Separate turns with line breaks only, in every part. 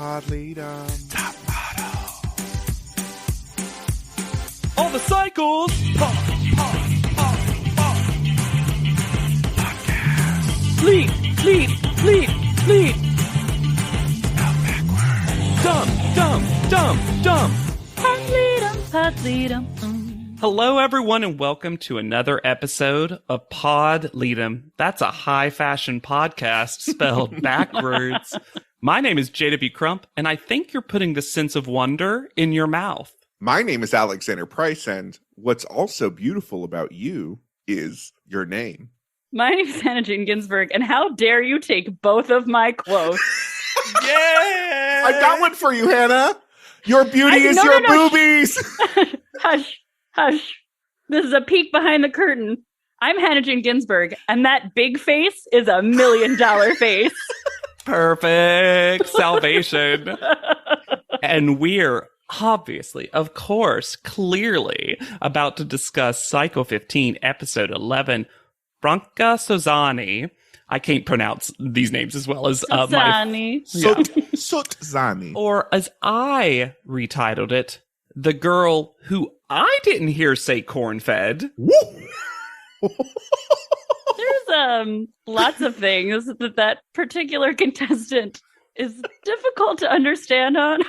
Pod Leadum.
Top model. All the cycles. Podcast. Fleet. Spelled backwards. Dumb.
Pod Leadum.
Hello, everyone, and welcome to another episode of Pod Leadum. That's a high-fashion podcast spelled backwards. My name is JW Crump, and I think you're putting the sense of wonder in your mouth.
My name is Alexander Price, and what's also beautiful about you is your name.
My name is Hannah Jane Ginsburg, and how dare you take both of my quotes?
Yeah!
I got one for you, Hannah. Your beauty is
no,
your
no.
boobies.
Hush. This is a peek behind the curtain. I'm Hannah Jane Ginsburg, and that big face is $1 million face.
Perfect salvation. And we're obviously, of course, clearly about to discuss Psycho 15, episode 11, Branca Sozzani. I can't pronounce these names as well as
Sozzani.
Sozzani.
Or as I retitled it, the girl who I didn't hear say corn-fed.
There's lots of things that particular contestant is difficult to understand on.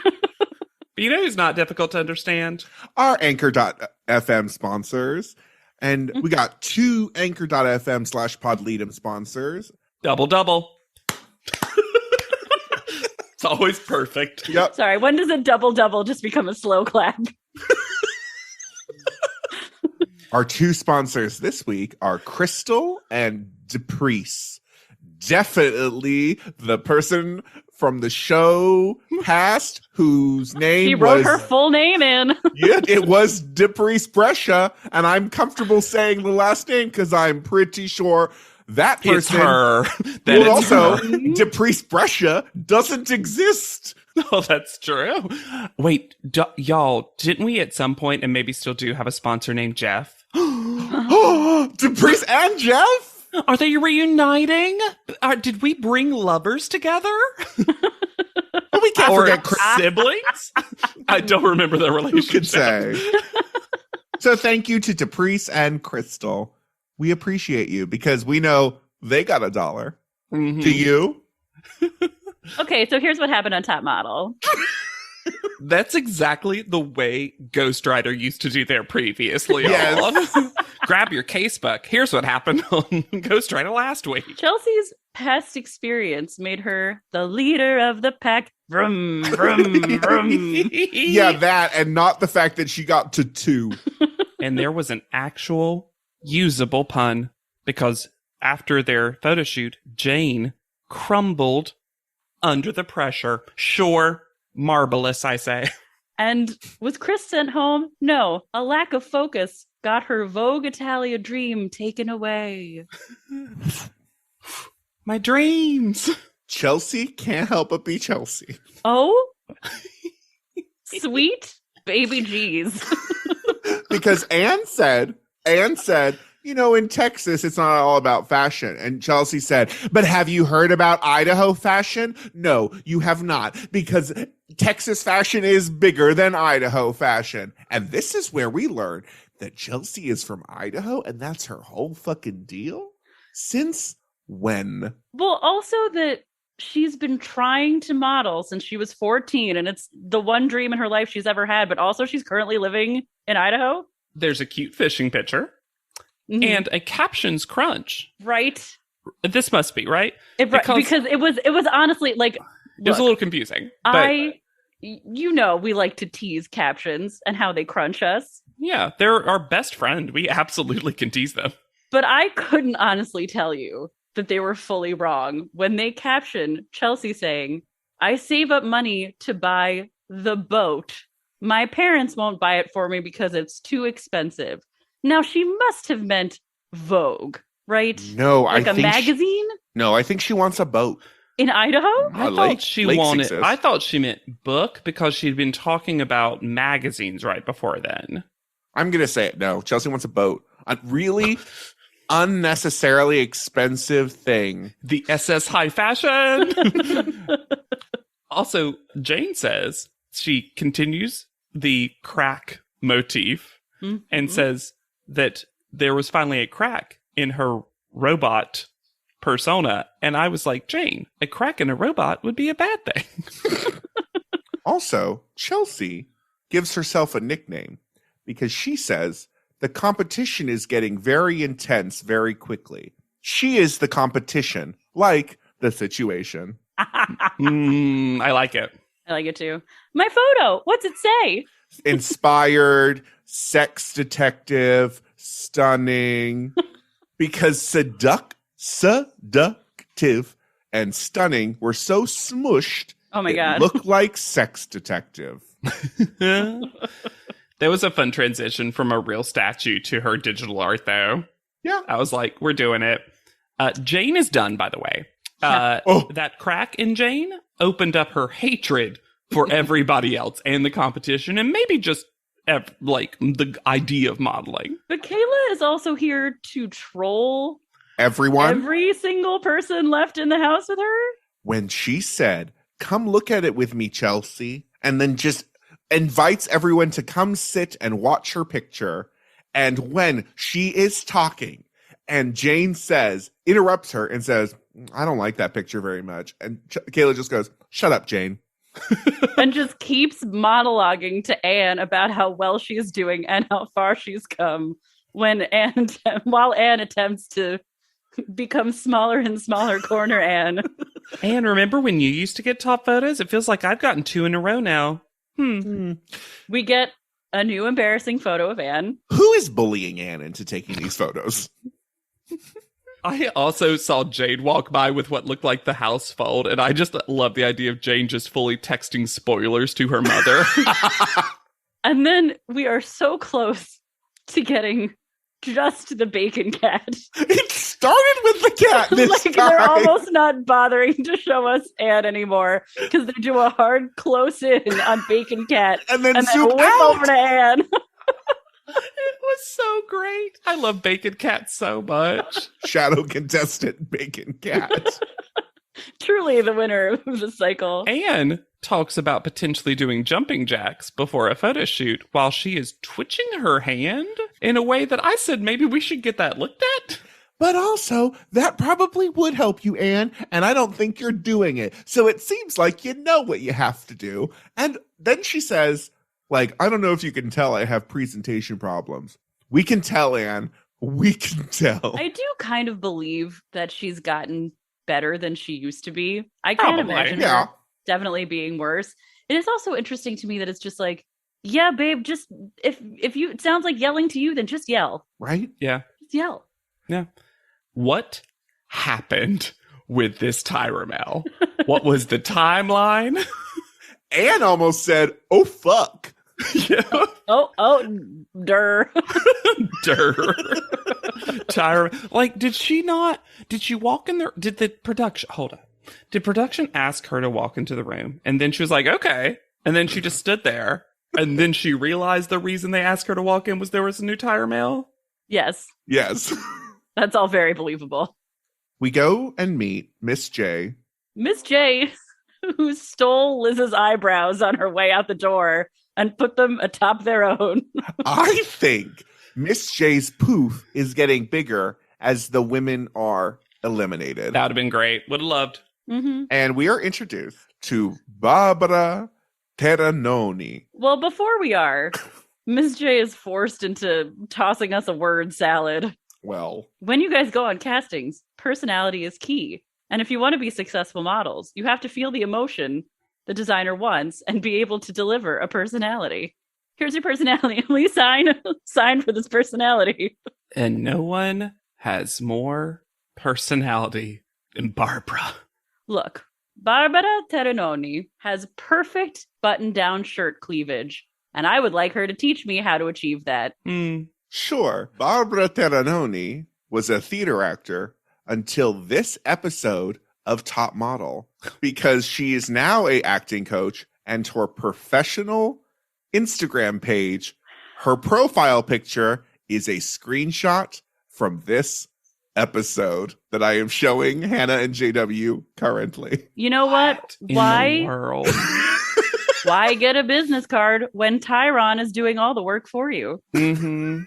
You know who's not difficult to understand?
Our Anchor.fm sponsors. And we got 2 Anchor.fm/PodLeadum sponsors.
Double. It's always perfect.
Yep.
Sorry, when does a double just become a slow clap?
Our 2 sponsors this week are Crystal and Depreece. Definitely the person from the show past whose name
She wrote
was...
her full name in.
Yeah, it was Depreece Brescia, and I'm comfortable saying the last name because I'm pretty sure that person...
It's her.
Well, also,
her.
Depreece Brescia doesn't exist.
Oh, that's true. Wait, y'all, didn't we at some point, and maybe still do, have a sponsor named Jeff?
Depreece and Jeff?
Are they reuniting? Did we bring lovers together?
We can't forget
siblings? I don't remember their
Who could
relationship.
say? So thank you to Depreece and Crystal. We appreciate you because we know they got $1.
Mm-hmm.
Do you?
Okay, so here's what happened on Top Model.
That's exactly the way Ghost Rider used to do there previously.
Yes.
Y'all. Grab your casebook. Here's what happened on Ghost Rider last week.
Chelsea's past experience made her the leader of the pack. Vroom, vroom, vroom.
Yeah, that and not the fact that she got to 2.
And there was an actual usable pun because after their photo shoot, Jane crumbled under the pressure. Sure, marvelous, I say.
And was Chris sent home? No, a lack of focus got her Vogue Italia dream taken away.
My dreams.
Chelsea can't help but be Chelsea.
Oh, sweet baby G's.
Because Anne said, you know, in Texas, it's not all about fashion. And Chelsea said, but have you heard about Idaho fashion? No, you have not, because Texas fashion is bigger than Idaho fashion. And this is where we learn that Chelsea is from Idaho, and that's her whole fucking deal? Since when?
Well, also that she's been trying to model since she was 14, and it's the one dream in her life she's ever had, but also she's currently living in Idaho.
There's a cute fishing picture.
Mm-hmm.
And a captions crunch.
Right.
This must be, right?
Because it was honestly like...
It was a little confusing. But
we like to tease captions and how they crunch us.
yeah, they're our best friend. We absolutely can tease them.
But I couldn't honestly tell you that they were fully wrong when they captioned Chelsea saying, I save up money to buy the boat. My parents won't buy it for me because it's too expensive. Now, she must have meant Vogue, right?
No,
like
I
a
think
magazine
I think she wants a boat.
in Idaho.
I thought she meant book because she'd been talking about magazines right before then.
I'm going to say it. No, Chelsea wants a boat. A really unnecessarily expensive thing.
The SS High Fashion. Also, Jane says she continues the crack motif and says that there was finally a crack in her robot persona. And I was like, Jane, a crack in a robot would be a bad thing.
Also, Chelsea gives herself a nickname because she says the competition is getting very intense very quickly. She is the competition, like the situation.
I like it.
I like it too. My photo. What's it say?
Inspired, sex detective, stunning. Because seductive and stunning were so smushed.
Oh my God.
Look like sex detective.
There was a fun transition from a real statue to her digital art, though.
Yeah.
I was like, we're doing it. Jane is done, by the way. That crack in Jane opened up her hatred for everybody else and the competition, and maybe just like the idea of modeling.
But Kayla is also here to troll
Everyone.
every single person left in the house with her.
When she said, come look at it with me, Chelsea, and then just invites everyone to come sit and watch her picture. And when she is talking and Jane interrupts her and says, I don't like that picture very much. And Kayla just goes, shut up, Jane.
And just keeps monologuing to Anne about how well she's doing and how far she's come while Anne attempts to become smaller and smaller corner Anne.
Anne, remember when you used to get top photos? It feels like I've gotten 2 in a row now.
We get a new embarrassing photo of Anne.
Who is bullying Anne into taking these photos?
I also saw Jane walk by with what looked like the house fold, and I just love the idea of Jane just fully texting spoilers to her mother.
And then we are so close to getting just the bacon cat.
It started with the cat this
Like
time.
they're almost not bothering to show us Anne anymore because they do a hard close in on bacon cat
and then
and then
zoom
whip
out.
over to Anne.
It was so great. I love Bacon Cat so much.
Shadow contestant bacon cat.
Truly the winner of the cycle.
Anne talks about potentially doing jumping jacks before a photo shoot while she is twitching her hand in a way that I said maybe we should get that looked at.
But also, that probably would help you, Anne, and I don't think you're doing it. So it seems like you know what you have to do. And then she says, like, I don't know if you can tell I have presentation problems. We can tell, Anne. We can tell.
I do kind of believe that she's gotten better than she used to be. I can't
Probably.
imagine
Yeah.
her definitely being worse. It is also interesting to me that it's just like, yeah, babe, just if you it sounds like yelling to you, then just yell.
Right?
Yeah.
Just yell.
Yeah. What happened with this Tyramel? What was the timeline?
Anne almost said, oh, fuck.
Yeah.
Oh, der.
Tyra, like, did she walk in there? Did production ask her to walk into the room? And then she was like, okay. And then she just stood there. And then she realized the reason they asked her to walk in was there was a new Tyramel.
Yes,
Yes.
that's all very believable.
We go and meet Miss J.
Miss J, who stole Liz's eyebrows on her way out the door and put them atop their own.
I think Miss J's poof is getting bigger as the women are eliminated.
That would have been great. Would have loved.
Mm-hmm.
And we are introduced to Barbara Terranoni.
Well, before we are, Miss J is forced into tossing us a word salad.
Well,
When you guys go on castings, personality is key. And if you want to be successful models, you have to feel the emotion the designer wants and be able to deliver a personality. Here's your personality. Please sign for this personality.
And no one has more personality than Barbara.
Look, Barbara Terranoni has perfect button-down shirt cleavage, and I would like her to teach me how to achieve that.
sure, Barbara Terranoni was a theater actor until this episode of Top Model, because she is now a acting coach, and her professional Instagram page, her profile picture is a screenshot from this episode that I am showing Hannah and JW currently.
You know what?
in the
Why?
world?
Why get a business card when Tyron is doing all the work for you?
Mm-hmm.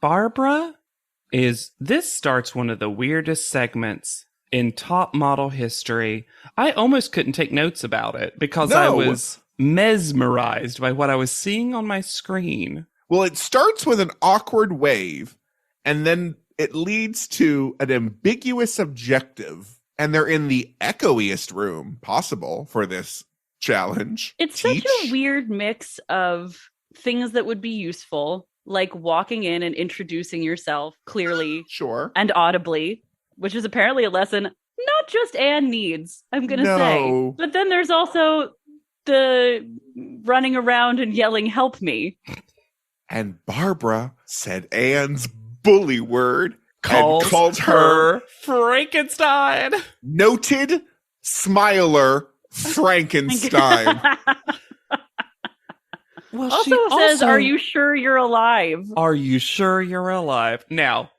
Barbara this starts one of the weirdest segments in top model history. I almost couldn't take notes about it because I was mesmerized by what I was seeing on my screen.
Well, it starts with an awkward wave, and then it leads to an ambiguous objective, and they're in the echoiest room possible for this challenge.
It's such a weird mix of things that would be useful, like walking in and introducing yourself clearly
Sure.
and audibly, which is apparently a lesson not just Anne needs, I'm going to
No.
say. But then there's also the running around and yelling, "Help me."
And Barbara said Anne's bully word
Called
and called her
Frankenstein.
noted smiler Frankenstein.
Well,
Also says, "Are you sure you're alive?"
Are you sure you're alive? Now,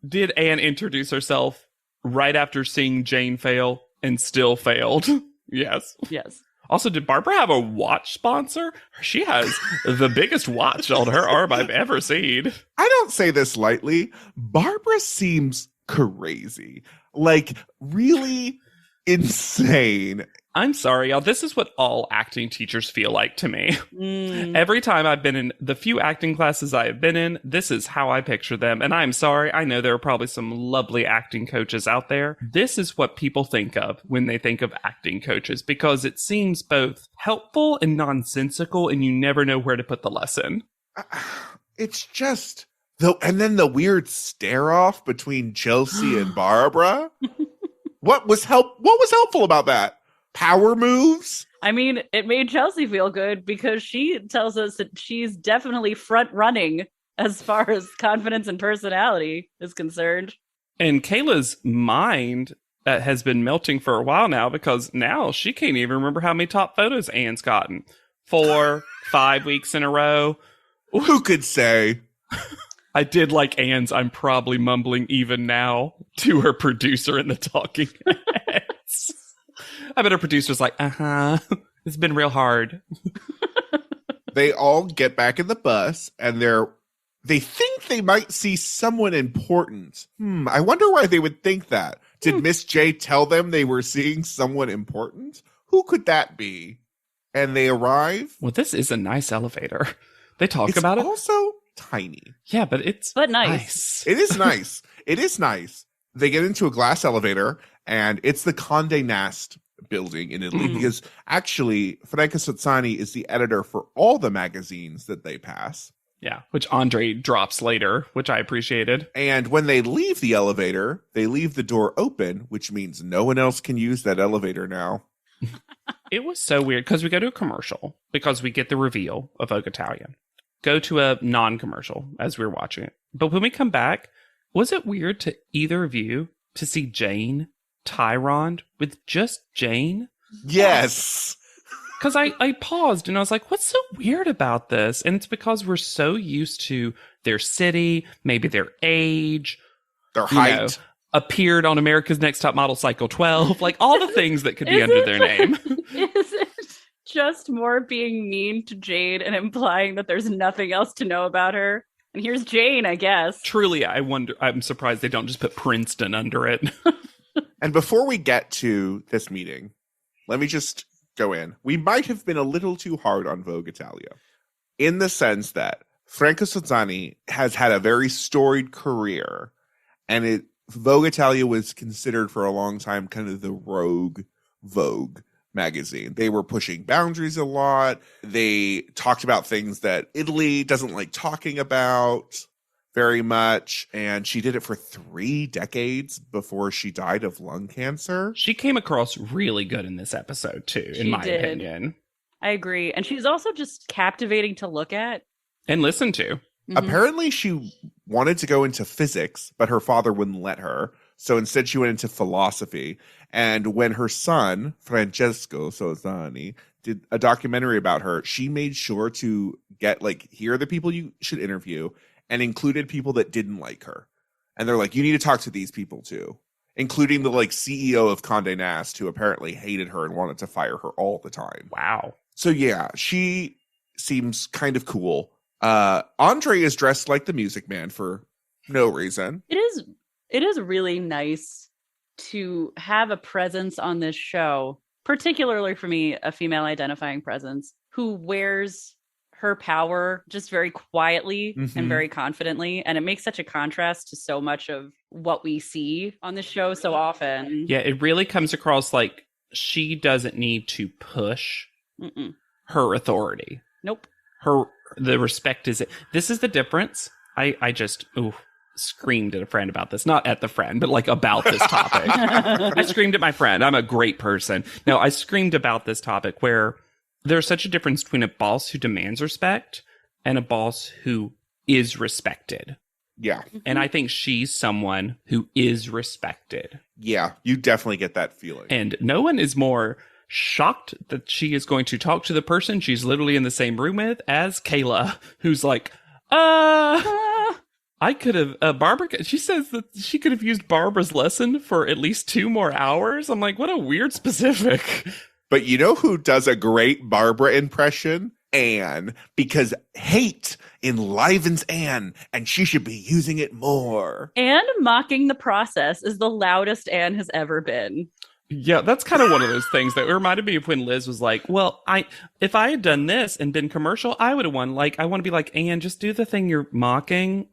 did Anne introduce herself right after seeing Jane fail and still failed? Yes.
Yes.
Also, did Barbara have a watch sponsor? She has the biggest watch on her arm I've ever seen.
I don't say this lightly. Barbara seems crazy. Like, really insane.
I'm sorry, y'all. This is what all acting teachers feel like to me.
Mm.
Every time I've been in the few acting classes I have been in, this is how I picture them. And I'm sorry, I know there are probably some lovely acting coaches out there. This is what people think of when they think of acting coaches, because it seems both helpful and nonsensical, and you never know where to put the lesson.
It's just and then the weird stare off between Chelsea and Barbara. What was helpful about that? Power moves?
I mean, it made Chelsea feel good because she tells us that she's definitely front running as far as confidence and personality is concerned.
And Kayla's mind has been melting for a while now, because now she can't even remember how many top photos Anne's gotten. 4, 5 weeks in a row.
Who could say?
I did like Anne's "I'm probably mumbling even now" to her producer in the talking heads. I bet her producer's like, it's been real hard.
They all get back in the bus, and they think they might see someone important. I wonder why they would think that. Did Miss J tell them they were seeing someone important? Who could that be? And they arrive.
Well, this is a nice elevator. They talk about it.
Also tiny.
Yeah, but it's
nice.
It is nice. It is nice. They get into a glass elevator, and it's the Condé Nast building in Italy, because actually Franca Sozzani is the editor for all the magazines that they pass.
Yeah, which Andre drops later, which I appreciated.
And when they leave the elevator, they leave the door open, which means no one else can use that elevator now.
It was so weird, because we go to a commercial, because we get the reveal of Vogue Italian. Go to a non-commercial as we were watching it. But when we come back, was it weird to either of you to see Jane Tyron with just Jane?
Yes.
Because I paused and I was like, what's so weird about this? And it's because we're so used to their city, maybe their age,
Their height.
Appeared on America's Next Top Model Cycle 12, like all the things that could be under their name.
Is it just more being mean to Jane and implying that there's nothing else to know about her? And here's Jane, I guess.
Truly, I'm surprised they don't just put Princeton under it.
And before we get to this meeting, let me just go in. We might have been a little too hard on Vogue Italia, in the sense that Franca Sozzani has had a very storied career, and Vogue Italia was considered for a long time kind of the rogue Vogue magazine. They were pushing boundaries a lot. They talked about things that Italy doesn't like talking about very much. And she did it for 3 decades before she died of lung cancer.
She came across really good in this episode, too, in my opinion.
I agree. And she's also just captivating to look at.
And listen to.
Mm-hmm.
Apparently she wanted to go into physics, but her father wouldn't let her. So instead she went into philosophy. And when her son, Francesco Sozzani, did a documentary about her, she made sure to get, here are the people you should interview, and included people that didn't like her. And they're like, you need to talk to these people too, including the like CEO of Condé Nast, who apparently hated her and wanted to fire her all the time.
Wow.
So yeah, she seems kind of cool. Andre is dressed like the Music Man for no reason.
It is really nice to have a presence on this show, particularly for me, a female identifying presence who wears her power just very quietly and very confidently. And it makes such a contrast to so much of what we see on the show so often.
Yeah, it really comes across like she doesn't need to push her authority.
Nope.
The respect is it. This is the difference. I just screamed at a friend about this. Not at the friend, but like about this topic. I screamed at my friend. I'm a great person. No, I screamed about this topic where there's such a difference between a boss who demands respect and a boss who is respected.
Yeah.
And I think she's someone who is respected.
Yeah, you definitely get that feeling.
And no one is more shocked that she is going to talk to the person she's literally in the same room with as Kayla, who's like, I could have, Barbara, she says that she could have used Barbara's lesson for at least 2 more hours. I'm like, what a weird specific.
But you know who does a great Barbara impression? Anne, because hate enlivens Anne, and she should be using it more.
And mocking the process is the loudest Anne has ever been.
Yeah, that's kind of one of those things that reminded me of when Liz was like, well, if I had done this and been commercial, I would have won. Like, I want to be like, Anne, just do the thing you're mocking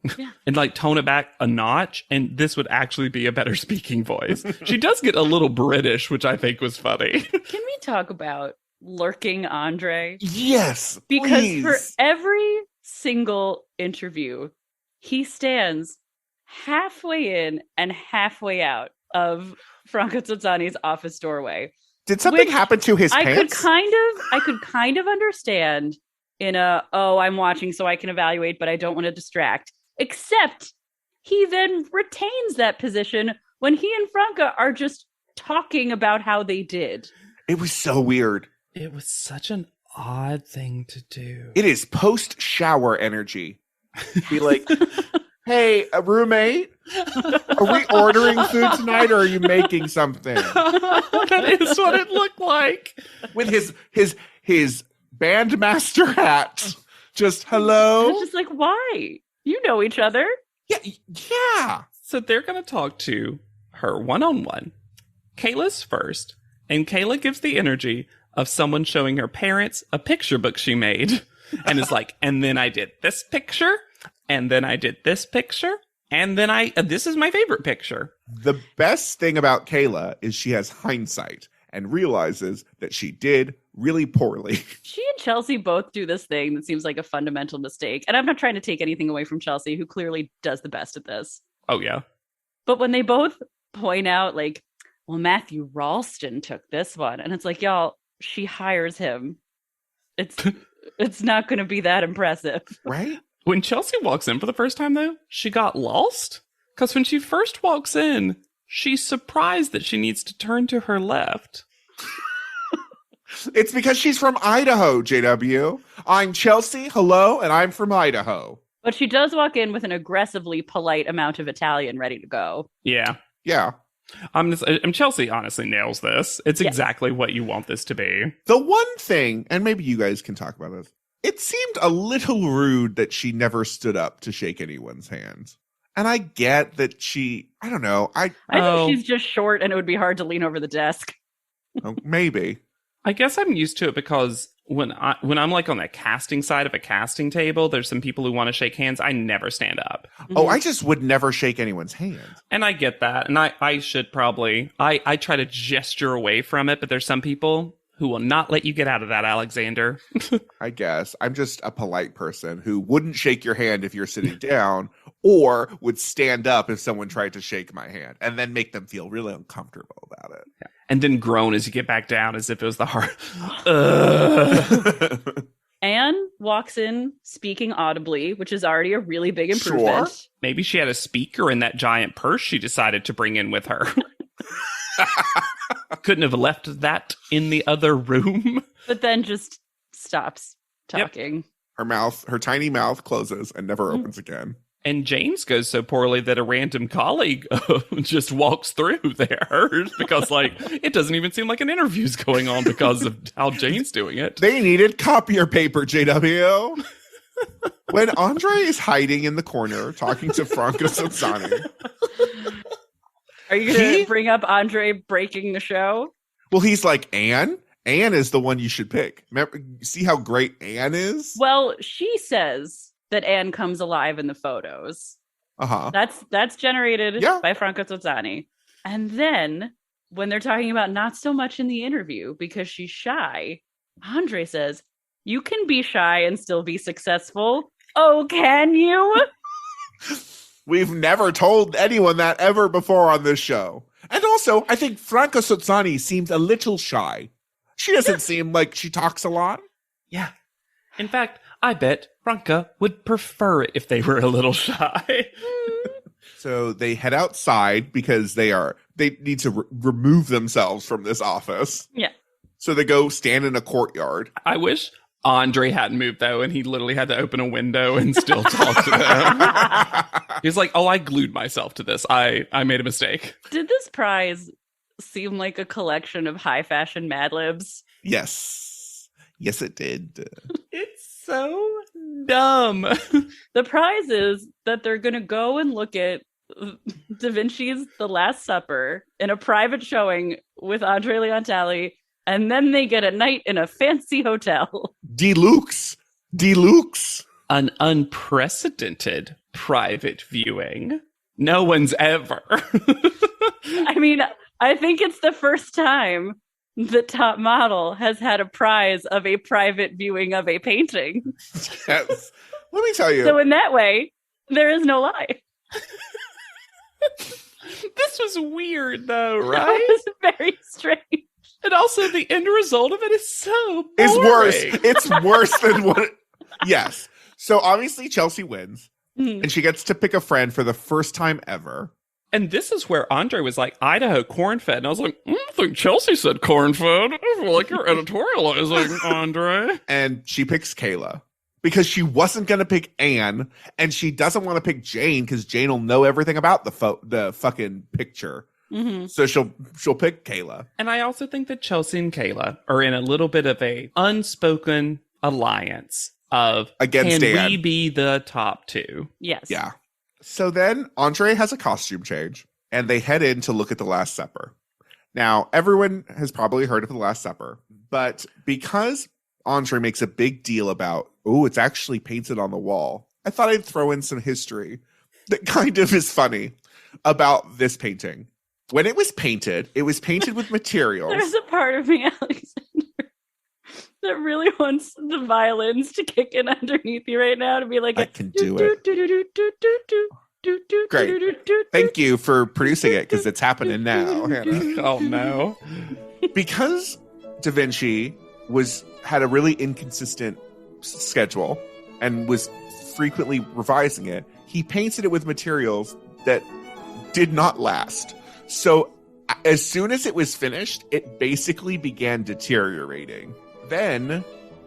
and like tone it back a notch. And this would actually be a better speaking voice. She does get a little British, which I think was funny.
Can we talk about lurking Andre?
Yes,
because
please.
For every single interview, he stands halfway in and halfway out of Franco Tozzani's office doorway.
Did something happen to his pants?
I could kind of understand in I'm watching so I can evaluate, but I don't want to distract. Except he then retains that position when he and Franca are just talking about how they did.
It was so weird.
It was such an odd thing to do.
It is post-shower energy. Be like, hey, a roommate, are we ordering food tonight or are you making something?
That is what it looked like.
With his bandmaster hat. Just hello?
It's just like, why? You know each other.
Yeah.
So they're going to talk to her one-on-one. Kayla's first, and Kayla gives the energy of someone showing her parents a picture book she made. And is like, and then I did this picture, and then I did this picture, and then this is my favorite picture.
The best thing about Kayla is she has hindsight and realizes that she did really poorly.
She and Chelsea both do this thing that seems like a fundamental mistake. And I'm not trying to take anything away from Chelsea, who clearly does the best at this.
Oh, yeah.
But when they both point out, like, well, Matthew Ralston took this one. And it's like, y'all, she hires him. It's not going to be that impressive.
Right?
When Chelsea walks in for the first time, though, she got lost. Because when she first walks in, she's surprised that she needs to turn to her left.
It's because she's from Idaho, JW. I'm Chelsea, hello, and I'm from Idaho.
But she does walk in with an aggressively polite amount of Italian ready to go.
Yeah.
Yeah.
Chelsea honestly nails this. It's exactly what you want this to be.
The one thing, and maybe you guys can talk about this, it seemed a little rude that she never stood up to shake anyone's hands. And I get that I don't know. I
think she's just short and it would be hard to lean over the desk.
Maybe.
I guess I'm used to it because when I'm like on the casting side of a casting table, there's some people who want to shake hands. I never stand up.
Oh, I just would never shake anyone's hand.
And I get that. And I should probably, I try to gesture away from it, but there's some people who will not let you get out of that, Alexander.
I guess. I'm just a polite person who wouldn't shake your hand if you're sitting down or would stand up if someone tried to shake my hand and then make them feel really uncomfortable about it.
Yeah. And then groan as you get back down as if it was the heart.
Anne walks in speaking audibly, which is already a really big improvement.
Sure.
Maybe she had a speaker in that giant purse she decided to bring in with her. Couldn't have left that in the other room.
But then just stops talking.
Yep. Her tiny mouth closes and never opens again.
And Jane's goes so poorly that a random colleague just walks through theirs because, like, it doesn't even seem like an interview's going on because of how Jane's doing it.
They needed copier paper, JW. When Andre is hiding in the corner talking to Franco Sozzani.
Are you going to bring up Andre breaking the show?
Well, he's like, Anne? Anne is the one you should pick. Remember, see how great Anne is?
Well, she says that Anne comes alive in the photos.
Uh-huh.
That's generated by Franco Sozzani. And then when they're talking about not so much in the interview because she's shy, Andre says, you can be shy and still be successful. Oh, can you?
We've never told anyone that ever before on this show. And also, I think Franco Sozzani seems a little shy. She doesn't seem like she talks a lot.
Yeah. In fact, I bet Franca would prefer it if they were a little shy.
So they head outside because they need to remove themselves from this office.
Yeah.
So they go stand in a courtyard.
I wish Andre hadn't moved, though, and he literally had to open a window and still talk to them. He's like, oh, I glued myself to this. I made a mistake.
Did this prize seem like a collection of high fashion Mad Libs?
Yes. Yes, it did.
It's so dumb.
The prize is that they're going to go and look at Da Vinci's The Last Supper in a private showing with Andre Leontali, and then they get a night in a fancy hotel.
Deluxe.
An unprecedented private viewing. No one's ever.
I mean, I think it's the first time the top model has had a prize of a private viewing of a painting.
Yes. Let me tell you.
So in that way, there is no lie.
This was weird, though, right?
It was very strange.
And also, the end result of it is so boring.
It's worse. It's worse than what... Yes. So obviously Chelsea wins. And she gets to pick a friend for the first time ever.
And this is where Andre was like, Idaho corn-fed. And I was like, I think Chelsea said corn-fed. I feel like you're editorializing, Andre.
And she picks Kayla. Because she wasn't going to pick Anne. And she doesn't want to pick Jane because Jane will know everything about the fucking picture.
Mm-hmm.
So she'll pick Kayla.
And I also think that Chelsea and Kayla are in a little bit of a unspoken alliance of
against
can
Anne.
we be the top two?
Yes.
Yeah. So then Andre has a costume change and they head in to look at The Last Supper. Now, everyone has probably heard of The Last Supper, but because Andre makes a big deal about, oh, it's actually painted on the wall, I thought I'd throw in some history that kind of is funny about this painting. When it was painted with materials.
There's a part of me, Alexander, that really wants the violins to kick in underneath you right now to be like,
I can do it. Great. Thank you for producing it because it's happening now. Hannah.
Oh, no.
Because Da Vinci had a really inconsistent schedule and was frequently revising it, he painted it with materials that did not last. So as soon as it was finished, it basically began deteriorating. Then,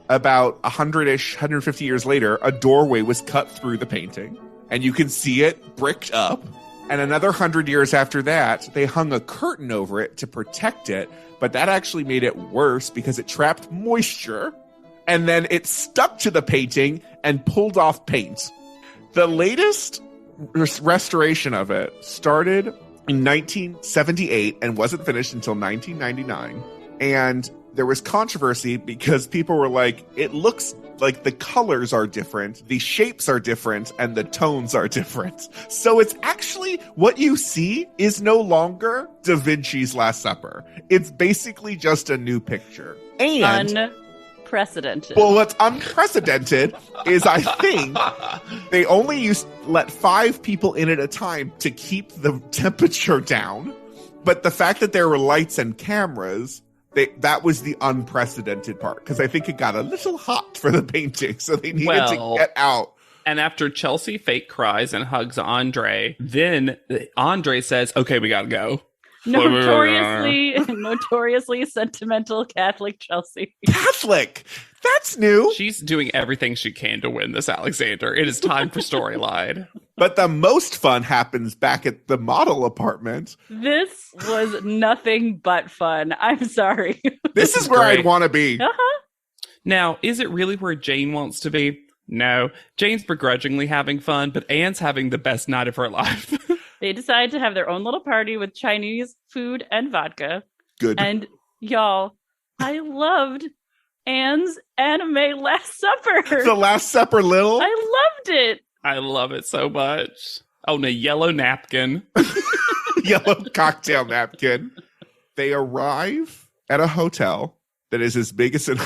about 150 years later, a doorway was cut through the painting, and you can see it bricked up. And another 100 years after that, they hung a curtain over it to protect it, but that actually made it worse because it trapped moisture, and then it stuck to the painting and pulled off paint. The latest restoration of it started in 1978 and wasn't finished until 1999. And there was controversy because people were like, it looks like the colors are different, the shapes are different, and the tones are different. So it's actually, what you see is no longer Da Vinci's Last Supper. It's basically just a new picture. And
unprecedented.
Well, what's unprecedented is I think they only let 5 people in at a time to keep the temperature down. But the fact that there were lights and cameras, that was the unprecedented part because I think it got a little hot for the painting. So they needed to get out.
And after Chelsea fake cries and hugs Andre, then Andre says, okay, we got to go.
Notoriously sentimental Catholic Chelsea.
Catholic! That's new.
She's doing everything she can to win this, Alexander. It is time for storyline.
But the most fun happens back at the model apartment.
This was nothing but fun. I'm sorry.
This is where
great.
I'd want to be.
Uh-huh.
Now, is it really where Jane wants to be? No. Jane's begrudgingly having fun, but Anne's having the best night of her life.
They decide to have their own little party with Chinese food and vodka.
Good.
And y'all, I loved Anne's anime Last Supper.
The Last Supper Little.
I loved it.
I love it so much. Oh, and a yellow napkin.
Yellow cocktail napkin. They arrive at a hotel that is as big as their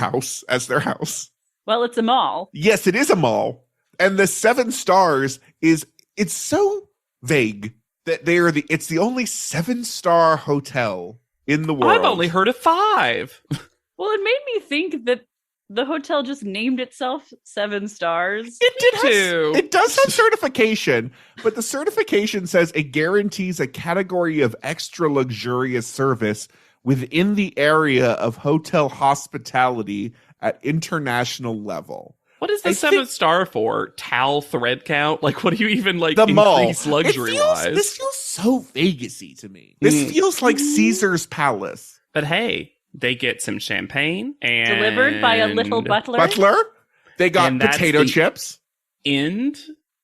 house.
Well, it's a mall.
Yes, it is a mall. And the 7 stars it's so vague that it's the only 7-star hotel in the world.
I've only heard of 5.
Well, it made me think that the hotel just named itself 7 stars.
It did too.
It does have certification, but the certification says it guarantees a category of extra luxurious service within the area of hotel hospitality at international level.
What is the 7th star for? Towel thread count? Like, what do you even
The
increase
mall.
luxury-wise?
This feels so Vegas-y to me. This feels like Caesar's Palace.
But hey, they get some champagne and
Delivered by a little butler.
Butler? They got
And that's
potato
the-
chips.
End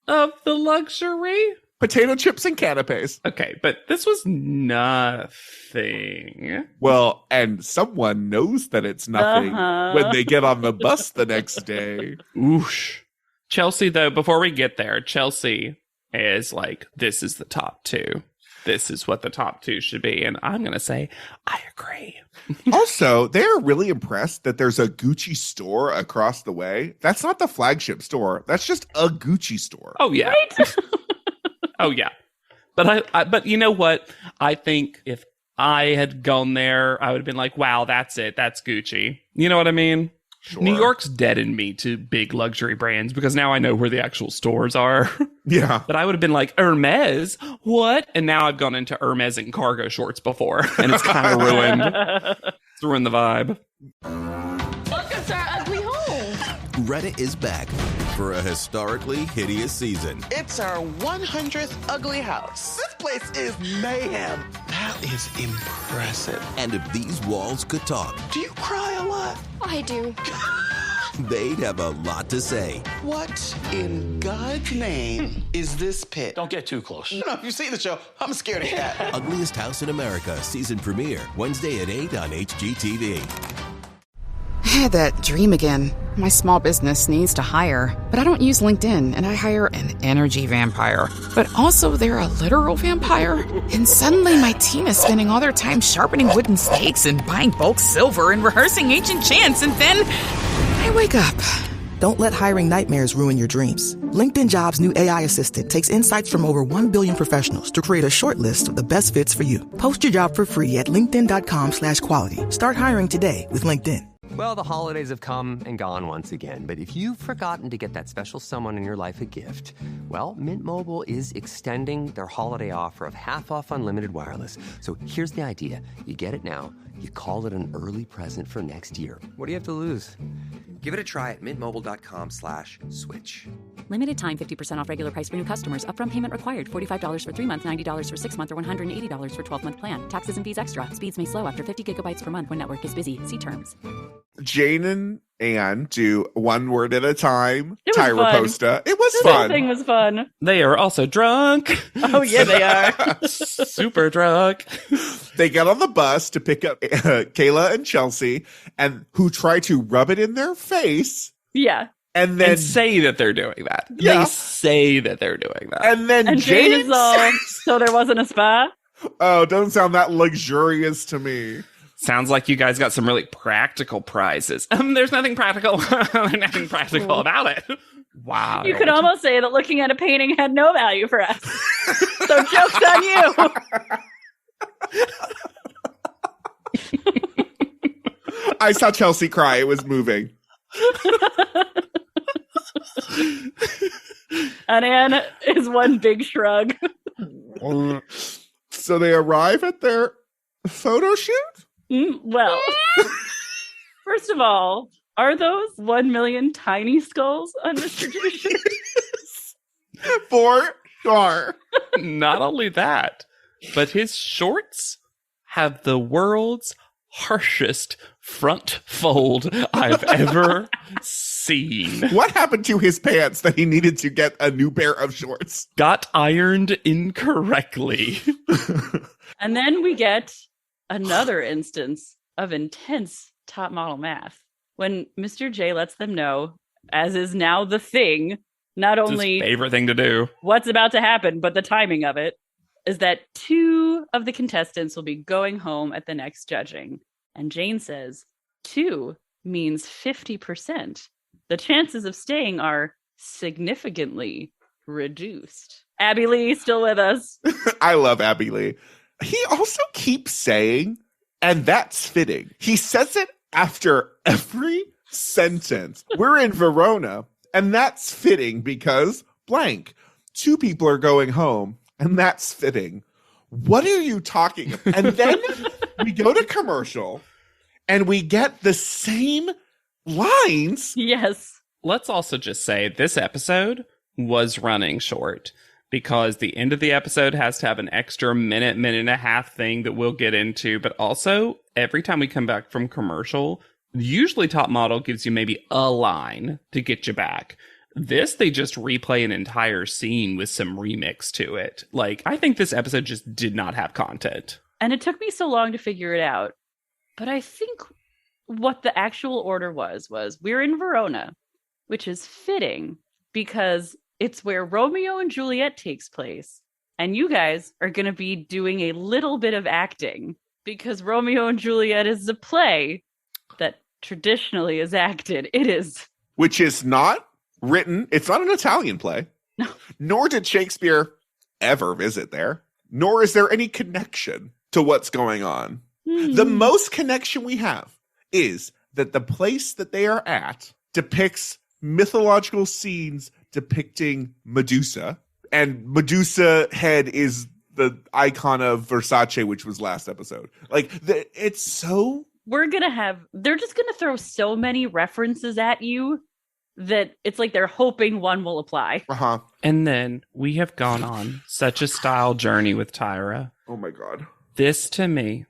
of the luxury.
Potato chips and canapes.
Okay, but this was nothing.
Well, and someone knows that it's nothing
Uh-huh.
when they get on the bus the next day.
Oosh. Chelsea, though, before we get there, Chelsea is like, this is the top 2. This is what the top 2 should be. And I'm going to say, I agree.
Also, they're really impressed that there's a Gucci store across the way. That's not the flagship store. That's just a Gucci store.
Oh, yeah.
Right?
Oh, yeah. But but you know what? I think if I had gone there, I would have been like, wow, that's it. That's Gucci. You know what I mean?
Sure.
New York's deadened me to big luxury brands because now I know where the actual stores are.
Yeah.
But I would have been like, Hermes? What? And now I've gone into Hermes and cargo shorts before. And it's kind of ruined. It's ruined the vibe.
Welcome to our ugly home.
Reddit is back for a historically hideous season.
It's our 100th ugly house. This place is mayhem. That is impressive.
And if these walls could talk,
Do you cry a lot?
I do.
they'd have a lot to say.
What in God's name is this pit?
Don't get too close.
You know, if you see the show, I'm a scaredy cat.
Ugliest House in America season premiere Wednesday at 8 on HGTV.
I had that dream again. My small business needs to hire, but I don't use LinkedIn, and I hire an energy vampire. But also, they're a literal vampire. And suddenly, my team is spending all their time sharpening wooden stakes and buying bulk silver and rehearsing ancient chants, and then I wake up.
Don't let hiring nightmares ruin your dreams. LinkedIn Jobs' new AI assistant takes insights from over 1 billion professionals to create a short list of the best fits for you. Post your job for free at linkedin.com/quality. Start hiring today with LinkedIn.
Well, the holidays have come and gone once again, but if you've forgotten to get that special someone in your life a gift, well, Mint Mobile is extending their holiday offer of half off unlimited wireless. So here's the idea. You get it now, you call it an early present for next year. What do you have to lose? Give it a try at mintmobile.com/switch.
Limited time 50% off regular price for new customers. Upfront payment required. $45 for 3 months, $90 for 6 months, or $180 for 12-month plan. Taxes and fees extra. Speeds may slow after 50 gigabytes per month when network is busy. See terms.
Jane and Anne do one word at a time.
It was
Tyra
fun.
Posta. It was
This whole
fun.
thing was fun.
They are also drunk.
Oh, yeah, they are.
Super drunk.
They get on the bus to pick up Kayla and Chelsea, and who try to rub it in their face,
Yeah.
and then
And say that they're doing that.
Yeah.
They say that they're doing that.
and then
And Jane
Jane
is all, so there wasn't a spa?
Oh, doesn't sound that luxurious to me.
Sounds like you guys got some really practical prizes. There's nothing practical. There's nothing practical about it. Wow.
You could almost say that looking at a painting had no value for us. So joke's on you.
I saw Chelsea cry. It was moving.
And Anne is one big shrug.
So they arrive at their photo shoot?
Well, first of all, are those 1 million tiny skulls on Mr. Juice?
For Sure.
Not only that, but his shorts have the world's harshest front fold I've ever seen.
What happened to his pants that he needed to get a new pair of shorts?
Got ironed incorrectly.
And then we get another instance of intense top model math when Mr. J lets them know, as is now the thing, not
It's
only
his favorite thing to do.
what's about to happen, but the timing of it, is that 2 of the contestants will be going home at the next judging. And Jane says 2 means 50%. The chances of staying are significantly reduced. Abby Lee still with us.
I love Abby Lee. He also keeps saying, and that's fitting. He says it after every sentence. We're in Verona, and that's fitting because blank. 2 people are going home, and that's fitting. What are you talking about? And then we go to commercial, and we get the same lines.
Yes.
Let's also just say this episode was running short because the end of the episode has to have an extra minute and a half thing that we'll get into. But also, every time we come back from commercial, usually Top Model gives you maybe a line to get you back. This, they just replay an entire scene with some remix to it. Like, I think this episode just did not have content.
And it took me so long to figure it out. But I think what the actual order was we're in Verona, which is fitting because it's where Romeo and Juliet takes place. And you guys are going to be doing a little bit of acting because Romeo and Juliet is a play that traditionally is acted. It is.
Which is not written. It's not an Italian play.
No.
Nor did Shakespeare ever visit there. Nor is there any connection to what's going on. The most connection we have is that the place that they are at depicts mythological scenes depicting Medusa. And Medusa head is the icon of Versace, which was last episode. Like, it's so...
They're just going to throw so many references at you that it's like they're hoping one will apply.
Uh-huh.
And then we have gone on such a style journey with Tyra.
Oh my God.
This, to me,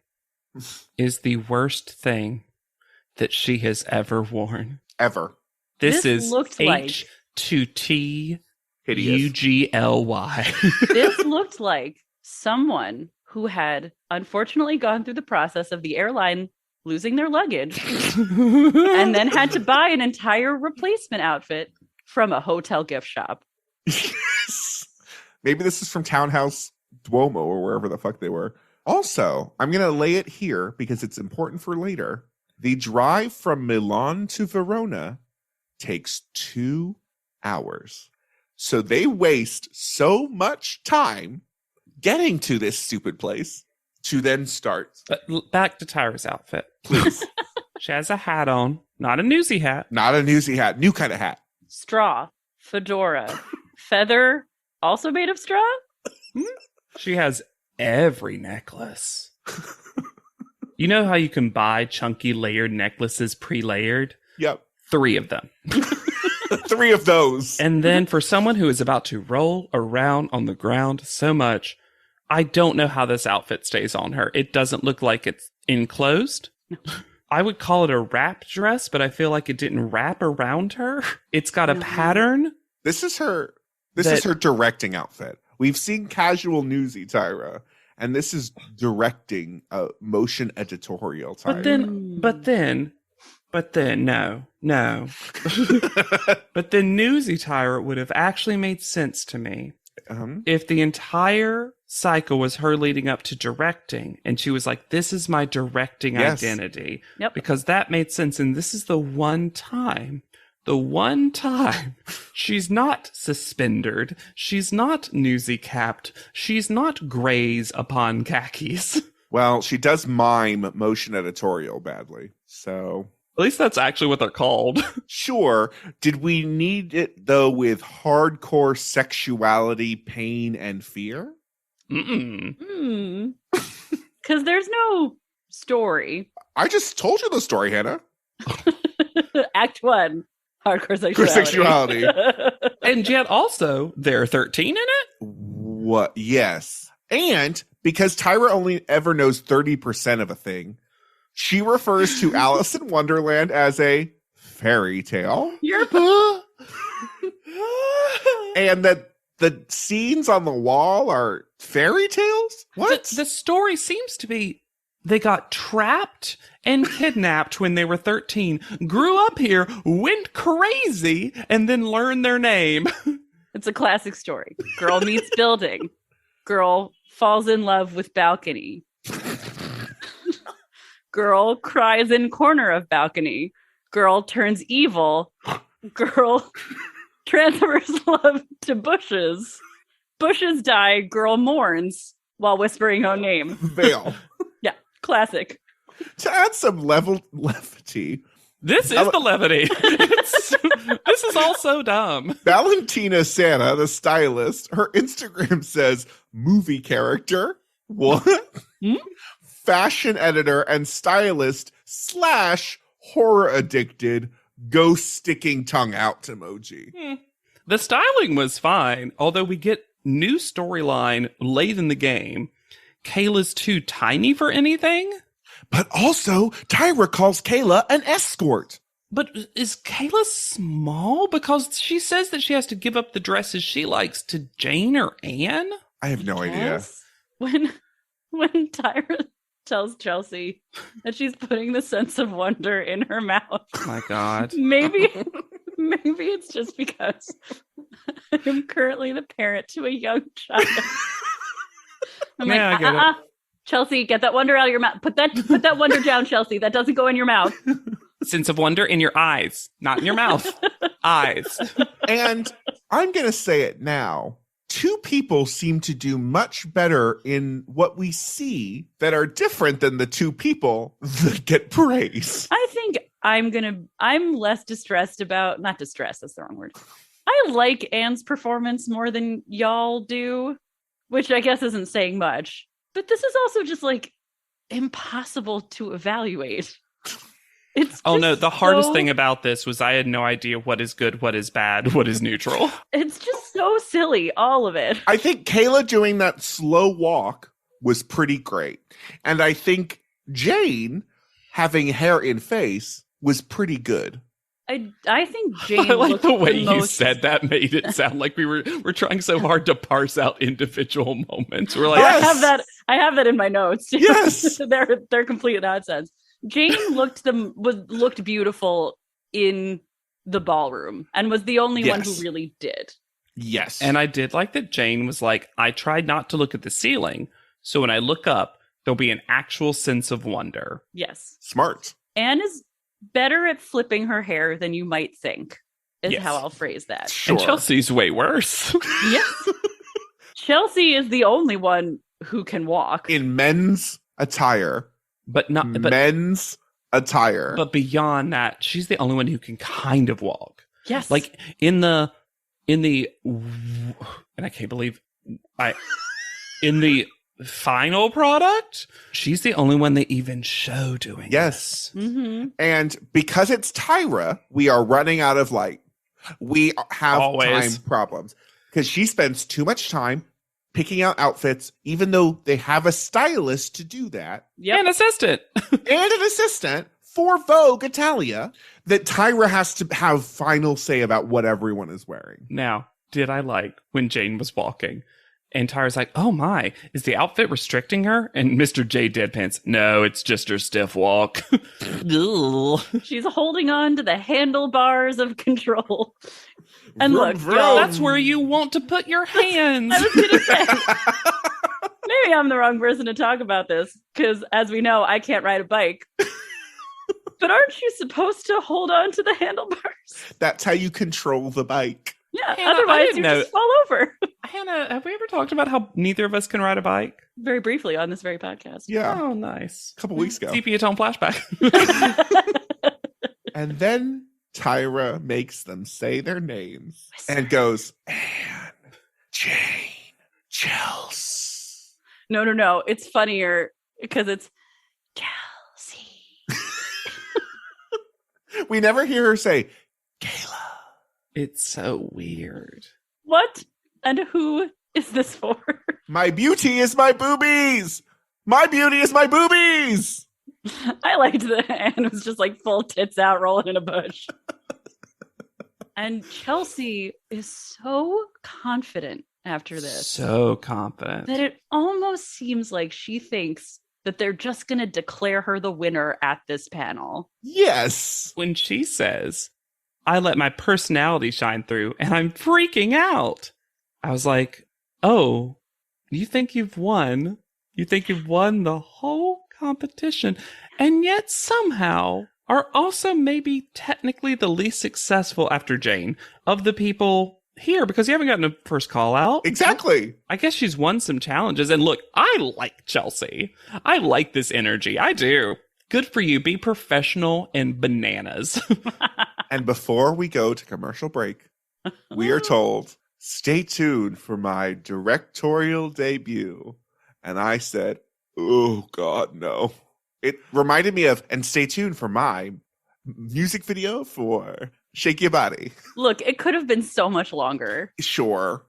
is the worst thing that she has ever worn.
Ever.
This is
looked like
H2T
hideous.
UGLY.
This looked like someone who had unfortunately gone through the process of the airline losing their luggage and then had to buy an entire replacement outfit from a hotel gift shop.
Maybe this is from Townhouse Duomo or wherever the fuck they were. Also, I'm going to lay it here because it's important for later. The drive from Milan to Verona takes 2 hours. So they waste so much time getting to this stupid place to then start.
But back to Tyra's outfit.
Please.
She has a hat on. Not a newsy hat.
Not a newsy hat. New kind of hat.
Straw, fedora, feather, also made of straw?
She has every necklace. You know how you can buy chunky layered necklaces pre-layered?
Yep.
3 of them.
3 of those.
And then for someone who is about to roll around on the ground so much, I don't know how this outfit stays on her. It doesn't look like it's enclosed. I would call it a wrap dress, but I feel like it didn't wrap around her. It's got a pattern.
This is her directing outfit. We've seen casual newsy Tyra, and this is directing a motion editorial Tyra.
But then, no. But then newsy Tyra would have actually made sense to me. If the entire cycle was her leading up to directing, and she was like, this is my directing identity.
Yep.
Because that made sense. And this is the one time she's not suspendered. She's not newsy capped. She's not grays upon khakis.
Well, she does mime motion editorial badly. So
at least that's actually what they're called.
Sure. Did we need it, though, with hardcore sexuality, pain, and fear?
Mm-mm.
Because there's no story.
I just told you the story, Hannah.
Act 1, hardcore sexuality.
And yet also, there are 13 in it?
What? Yes. And because Tyra only ever knows 30% of a thing, she refers to Alice in Wonderland as a fairy tale. And that the scenes on the wall are fairy tales? What?
The story seems to be they got trapped and kidnapped when they were 13, grew up here, went crazy, and then learned their name.
It's a classic story. Girl meets building. Girl falls in love with balcony. Girl cries in corner of balcony. Girl turns evil. Girl transfers love to bushes. Bushes die. Girl mourns while whispering her name.
Veil.
Yeah, classic.
To add some levity.
This is the levity. This is all so dumb.
Valentina Santa, the stylist, her Instagram says movie character. What? Fashion editor and stylist / horror addicted ghost sticking tongue out emoji.
The styling was fine, although we get new storyline late in the game. Kayla's too tiny for anything.
But also, Tyra calls Kayla an escort.
But is Kayla small? Because she says that she has to give up the dresses she likes to Jane or Anne?
I have no idea.
When Tyra tells Chelsea that she's putting the sense of wonder in her mouth.
Oh my God.
Maybe it's just because I'm currently the parent to a young child. I'm
I get it.
Chelsea, get that wonder out of your mouth. Put that wonder down, Chelsea. That doesn't go in your mouth.
Sense of wonder in your eyes, not in your mouth. Eyes.
And I'm going to say it now. Two people seem to do much better in what we see that are different than the two people that get praise.
I think I'm less distressed about, not distressed, that's the wrong word. I like Anne's performance more than y'all do, which I guess isn't saying much. But this is also just like impossible to evaluate. It's
the hardest thing about this was I had no idea what is good, what is bad, what is neutral.
It's just so silly, all of it.
I think Kayla doing that slow walk was pretty great. And I think Jane having hair in face was pretty good.
I think Jane
I like the way
you
said that made it sound like we're trying so hard to parse out individual moments. We're like,
yes! I have that in my notes.
Yes.
they're complete nonsense. Jane looked beautiful in the ballroom and was the only one who really did.
Yes.
And I did like that Jane was like, I tried not to look at the ceiling, so when I look up, there'll be an actual sense of wonder.
Yes.
Smart.
Anne is better at flipping her hair than you might think, is how I'll phrase that.
Sure.
And Chelsea's way worse.
Yes. Chelsea is the only one who can walk.
In men's attire. Men's attire.
But beyond that, she's the only one who can kind of walk.
Yes.
Like in the and I can't believe in the final product, she's the only one they even show doing
this.
Mm-hmm.
And because it's Tyra, we are running out of light. We have time problems because she spends too much time picking out outfits, even though they have a stylist to do that.
Yep. And
an assistant for Vogue Italia that Tyra has to have final say about what everyone is wearing.
Now, did I like when Jane was walking and Tyra's like, oh my, is the outfit restricting her? And Mr. J deadpans, no, it's just her stiff walk.
She's holding on to the handlebars of control. And look,
that's where you want to put your hands.
I was going to say, maybe I'm the wrong person to talk about this, because as we know, I can't ride a bike. But aren't you supposed to hold on to the handlebars?
That's how you control the bike.
Yeah,
Hannah,
otherwise you just fall over.
Hannah, have we ever talked about how neither of us can ride a bike?
Very briefly on this very podcast.
Yeah.
Oh, nice.
A couple weeks ago.
Sepia Tone flashback.
And then Tyra makes them say their names and goes, Anne, Jane, Chelsea.
No. It's funnier because it's Chelsea.
We never hear her say, Kayla.
It's so weird.
What and who is this for?
My beauty is my boobies. My beauty is my boobies.
I liked that Anne was just like full tits out rolling in a bush. And Chelsea is so confident after this.
So confident.
That it almost seems like she thinks that they're just going to declare her the winner at this panel.
Yes.
When she says, I let my personality shine through and I'm freaking out. I was like, oh, you think you've won? You think you've won the whole competition and yet somehow are also maybe technically the least successful after Jane of the people here because you haven't gotten a first call out.
Exactly.
I guess she's won some challenges. And look, I like Chelsea. I like this energy. I do. Good for you. Be professional and bananas.
And before we go to commercial break, we are told, stay tuned for my directorial debut. And I said, oh, God, no. It reminded me of, and stay tuned for my music video for Shake Your Body.
Look, it could have been so much longer.
Sure.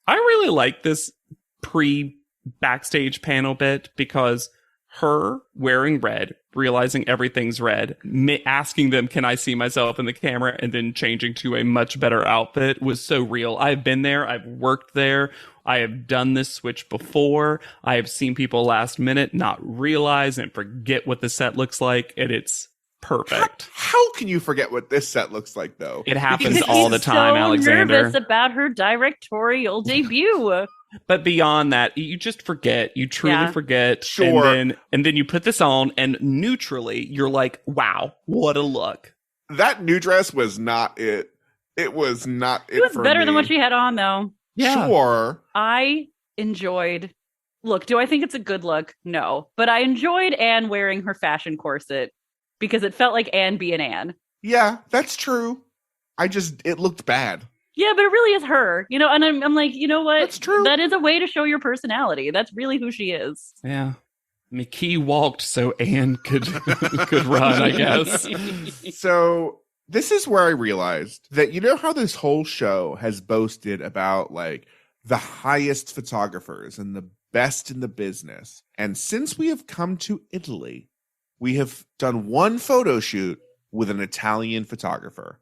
I really like this pre-backstage panel bit because her wearing red, realizing everything's red, asking them, can I see myself in the camera, and then changing to a much better outfit was so real. I've been there. I've worked there. I have done this switch before. I have seen people last minute not realize and forget what the set looks like, and it's perfect.
How can you forget what this set looks like, though?
It happens
Because
all the
he's
time,
so
Alexander.
nervous about her directorial debut.
But beyond that, you just forget. You truly forget.
Sure.
And then you put this on, and neutrally, you're like, wow, what a look.
That new dress was not it. It was not it
It was
for
better
me.
than what she had on, though.
Yeah.
Sure.
I enjoyed. Look, do I think it's a good look? No. But I enjoyed Anne wearing her fashion corset because it felt like Anne being Anne.
Yeah, that's true. It looked bad.
Yeah, but it really is her, and I'm like, you know what?
That's true.
That is a way to show your personality. That's really who she is.
Yeah. McKee walked so Anne could could run, I guess.
So this is where I realized that, you know how this whole show has boasted about like the highest photographers and the best in the business. And since we have come to Italy, we have done one photo shoot with an Italian photographer.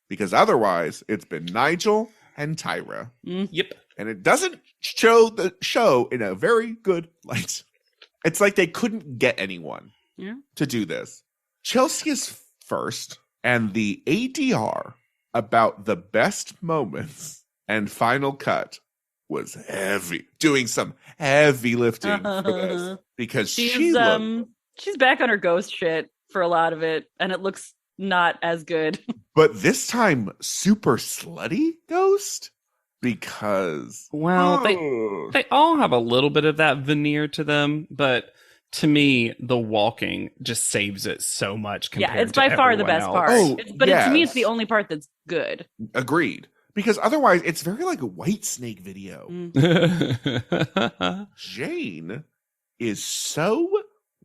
Because otherwise, it's been Nigel and Tyra.
Yep.
And it doesn't show the show in a very good light. It's like they couldn't get anyone to do this. Chelsea is first, and the ADR about the best moments and final cut was heavy. Doing some heavy lifting for this. Because she's
back on her ghost shit for a lot of it, and it looks not as good.
But this time, super slutty ghost? Because...
Well, they all have a little bit of that veneer to them, but to me, the walking just saves it so much compared to
it's by far the best part.
Oh,
to me, it's the only part that's good.
Agreed. Because otherwise, it's very like a White Snake video. Jane is so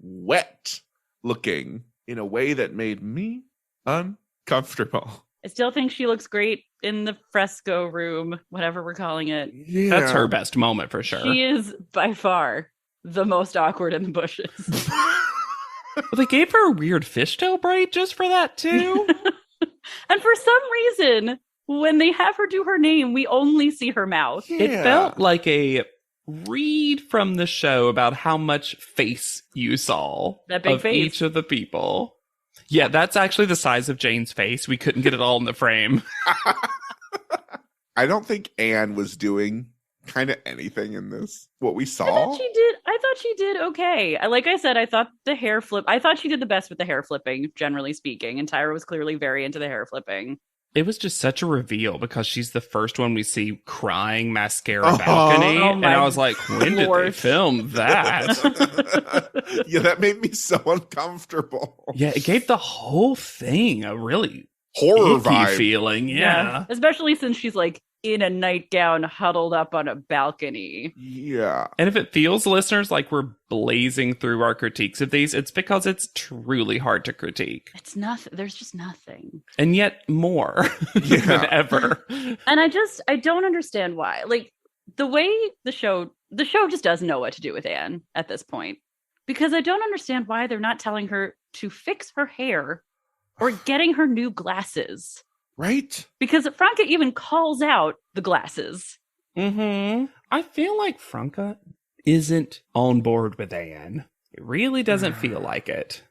wet looking in a way that made me uncomfortable.
I still think she looks great in the fresco room, whatever we're calling it.
Yeah.
That's her best moment for sure.
She is by far the most awkward in the bushes.
Well, they gave her a weird fishtail braid just for that too.
And for some reason, when they have her do her name, we only see her mouth.
It felt like a read from the show about how much face you saw
That big
of
face.
each of the people. Yeah, that's actually the size of Jane's face. We couldn't get it all in the frame.
I don't think Anne was doing kind of anything in this. What we
I
saw.
thought she did okay. Like I said, I thought she did the best with the hair flipping, generally speaking. And Tyra was clearly very into the hair flipping.
It was just such a reveal because she's the first one we see crying mascara balcony.
Oh
and I was like, when did they film that?
Yeah, that made me so uncomfortable.
Yeah, it gave the whole thing a really
horror
icky
vibe
feeling. Yeah.
Especially since she's like in a nightgown huddled up on a balcony.
Yeah.
And if it feels, listeners, like we're blazing through our critiques of these, it's because it's truly hard to critique.
It's nothing. There's just nothing.
And yet more than ever.
And I don't understand why. Like, the way the show just doesn't know what to do with Anne at this point, because I don't understand why they're not telling her to fix her hair or getting her new glasses.
Right?
Because Franca even calls out the glasses.
I feel like Franca isn't on board with Anne. It really doesn't feel like it.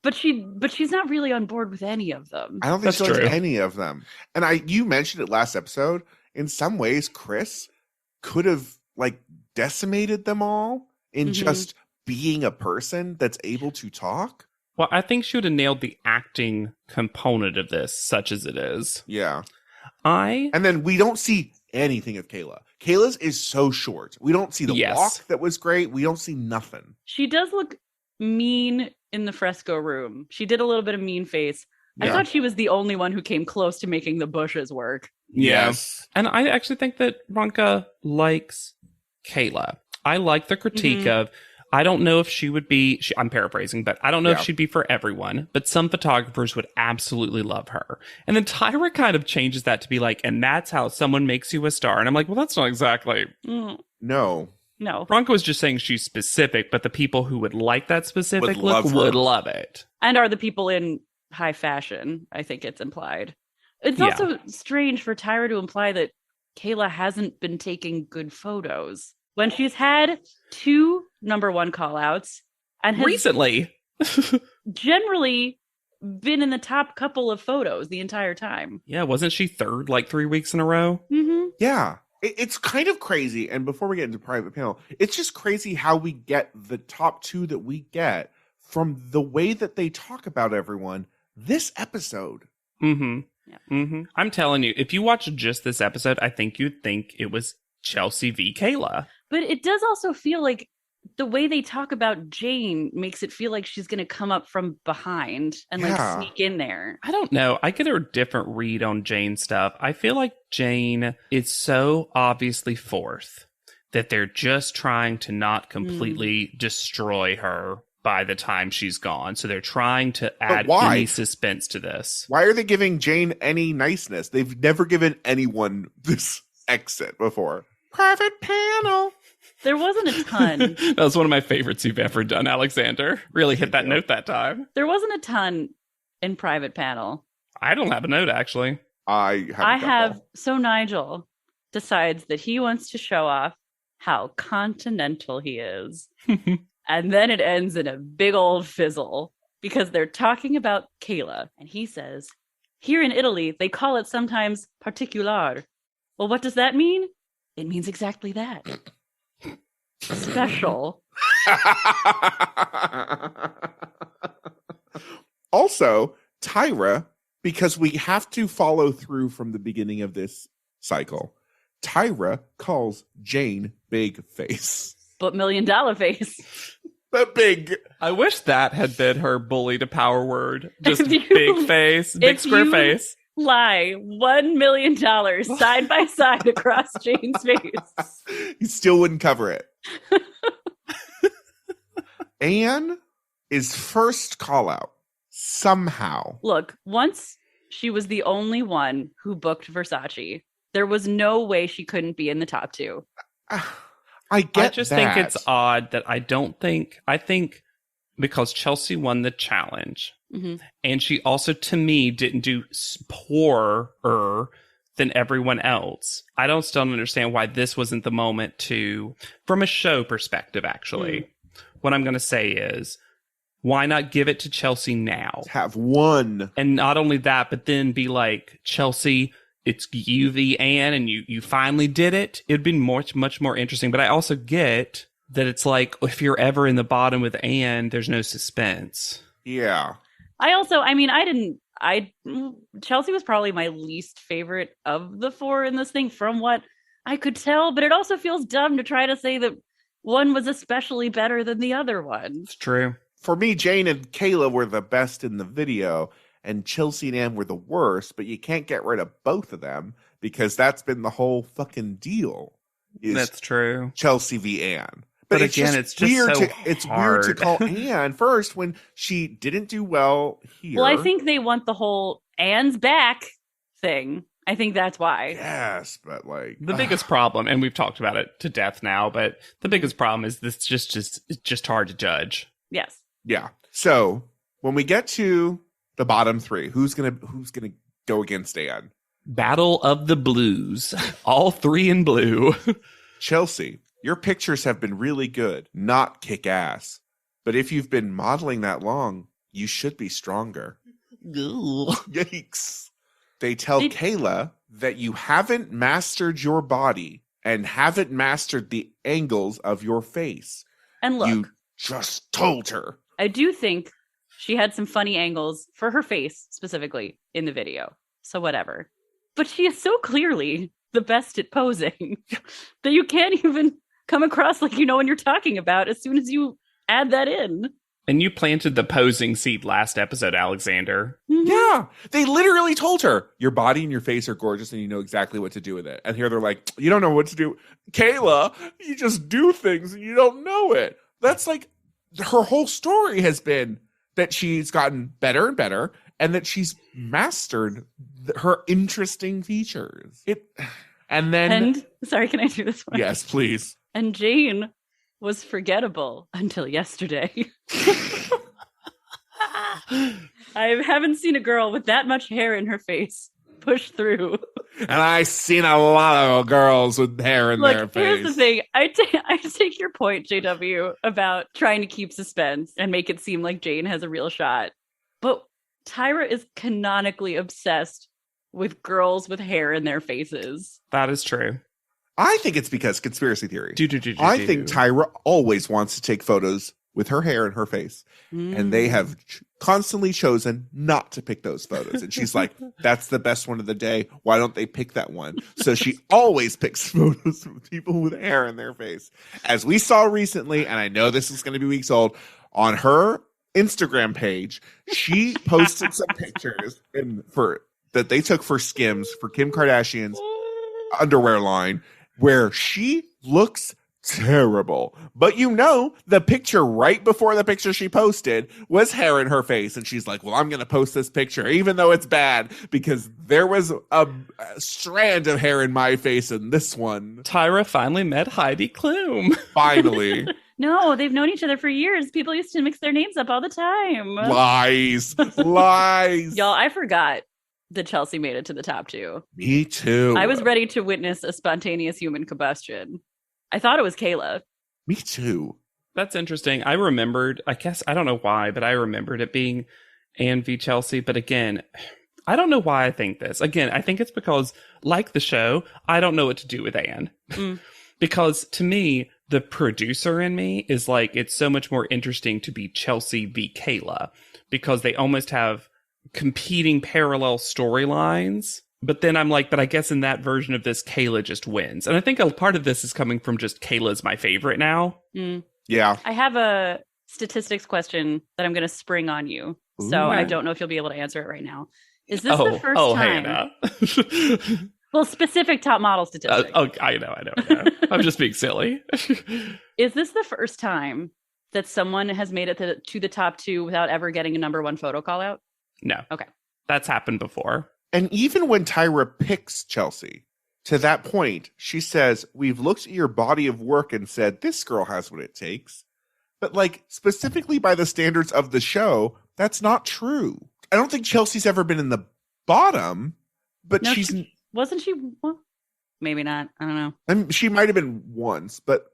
But she's not really on board with any of them.
I don't think so with any of them. And you mentioned it last episode. In some ways, Chris could have like decimated them all in just being a person that's able to talk.
Well, I think she would have nailed the acting component of this, such as it is.
Yeah. And then we don't see anything of Kayla. Kayla's is so short. We don't see the walk that was great. We don't see nothing.
She does look mean in the fresco room. She did a little bit of mean face. I thought she was the only one who came close to making the bushes work.
Yes. And I actually think that Ronka likes Kayla. I like the critique of, I don't know if she would be, I'm paraphrasing, but I don't know if she'd be for everyone, but some photographers would absolutely love her. And then Tyra kind of changes that to be like, and that's how someone makes you a star. And I'm like, well, that's not exactly.
No.
Ronka was just saying she's specific, but the people who would like that specific look would love it.
And are the people in high fashion, I think it's implied. It's also strange for Tyra to imply that Kayla hasn't been taking good photos when she's had 2 number 1 call outs and has
recently
generally been in the top couple of photos the entire time.
Yeah, wasn't she third like 3 weeks in a row?
Yeah. It's kind of crazy. And before we get into private panel, it's just crazy how we get the top 2 that we get from the way that they talk about everyone this episode.
I'm telling you, if you watch just this episode, I think you'd think it was Chelsea v. Kayla.
But it does also feel like the way they talk about Jane makes it feel like she's going to come up from behind and like sneak in there.
I don't know. I get a different read on Jane stuff. I feel like Jane is so obviously fourth that they're just trying to not completely destroy her by the time she's gone. So they're trying to add any suspense to this.
Why are they giving Jane any niceness? They've never given anyone this exit before. Private panel.
There wasn't a ton.
That was one of my favorites you've ever done, Alexander. Really hit that note that time.
There wasn't a ton in private panel.
I don't have a note, actually.
I
have. So Nigel decides that he wants to show off how continental he is. And then it ends in a big old fizzle because they're talking about Kayla. And he says, here in Italy, they call it sometimes particolare. Well, what does that mean? It means exactly that. Special.
Also, Tyra, because we have to follow through from the beginning of this cycle, Tyra calls Jane Big Face.
But $1 million face.
But big.
I wish that had been her bully to power word. Just big face, big square face.
Lie $1 million side by side across Jane's face.
You still wouldn't cover it. Anne is first call out somehow.
Look, once she was the only one who booked Versace. There was no way she couldn't be in the top 2.
I
just think it's odd that I think because Chelsea won the challenge and she also, to me, didn't do poorer than everyone else. I still don't understand why this wasn't the moment to, from a show perspective, actually. What I'm going to say is, why not give it to Chelsea now?
Have one.
And not only that, but then be like, Chelsea, it's you v. Anne, and you finally did it. It'd been much more interesting. But I also get that it's like, if you're ever in the bottom with Anne, there's no suspense.
Yeah.
Chelsea was probably my least favorite of the 4 in this thing from what I could tell, but it also feels dumb to try to say that one was especially better than the other one.
It's true.
For me, Jane and Kayla were the best in the video, and Chelsea and Anne were the worst, but you can't get rid of both of them because that's been the whole fucking deal.
That's true.
Chelsea v. Anne.
But again, it's just
weird.
so
it's
hard.
Weird to call Anne first when she didn't do well here.
Well, I think they want the whole Anne's back thing. I think that's why.
Yes, but like
The biggest problem, and we've talked about it to death now, but the biggest problem is this it's just hard to judge.
Yes.
Yeah. So when we get to the bottom three, who's gonna go against Anne?
Battle of the Blues. All three in blue.
Chelsea, your pictures have been really good, not kick ass. But if you've been modeling that long, you should be stronger. Yikes. They tell Kayla that you haven't mastered your body and haven't mastered the angles of your face.
And look,
you just told her.
I do think she had some funny angles for her face specifically in the video. So whatever. But she is so clearly the best at posing that you can't even come across like you know what you're talking about as soon as you add that in.
And you planted the posing seed last episode, Alexander.
Mm-hmm.
Yeah. They literally told her, your body and your face are gorgeous and you know exactly what to do with it. And here they're like, you don't know what to do. Kayla, you just do things and you don't know it. That's like, her whole story has been that she's gotten better and better and that she's mastered her interesting features. And
sorry, can I do this one?
Yes, please.
And Jane was forgettable until yesterday. I haven't seen a girl with that much hair in her face push through.
And I've seen a lot of girls with hair in their face.
Here's the thing. I take your point, JW, about trying to keep suspense and make it seem like Jane has a real shot. But Tyra is canonically obsessed with girls with hair in their faces.
That is true.
I think it's because conspiracy theory. I think Tyra always wants to take photos with her hair in her face. And they have constantly chosen not to pick those photos. And she's like, that's the best one of the day. Why don't they pick that one? So she always picks photos with people with hair in their face. As we saw recently, and I know this is going to be weeks old, on her Instagram page, she posted some pictures that they took for Skims, for Kim Kardashian's underwear line, where she looks terrible. But you know, the picture right before the picture she posted was hair in her face. And she's like, well, I'm going to post this picture, even though it's bad, because there was a strand of hair in my face in this one.
Tyra finally met Heidi Klum.
Finally.
No, they've known each other for years. People used to mix their names up all the time.
Lies.
Y'all, I forgot that Chelsea made it to the top 2.
Me too.
I was ready to witness a spontaneous human combustion. I thought it was Kayla.
Me too.
That's interesting. I remembered, I guess, I don't know why, but I remembered it being Anne v. Chelsea. But again, I don't know why I think this. Again, I think it's because, like the show, I don't know what to do with Anne. Because to me, the producer in me is like, it's so much more interesting to be Chelsea v. Kayla, because they almost have competing parallel storylines. But then I'm like, but I guess in that version of this, Kayla just wins. And I think a part of this is coming from just Kayla's my favorite now.
Yeah.
I have a statistics question that I'm going to spring on you. So I don't know if you'll be able to answer it right now. Is this the first time?
Hannah.
Well, specific top model statistics.
I know. I'm just being silly.
Is this the first time that someone has made it to the top 2 without ever getting a number 1 photo call out?
No.
Okay.
That's happened before.
And even when Tyra picks Chelsea, to that point, she says, we've looked at your body of work and said, this girl has what it takes. But like, specifically by the standards of the show, that's not true. I don't think Chelsea's ever been in the bottom, but
No,
she's...
Wasn't she? Well, maybe not. I don't know.
I mean, she might have been once, but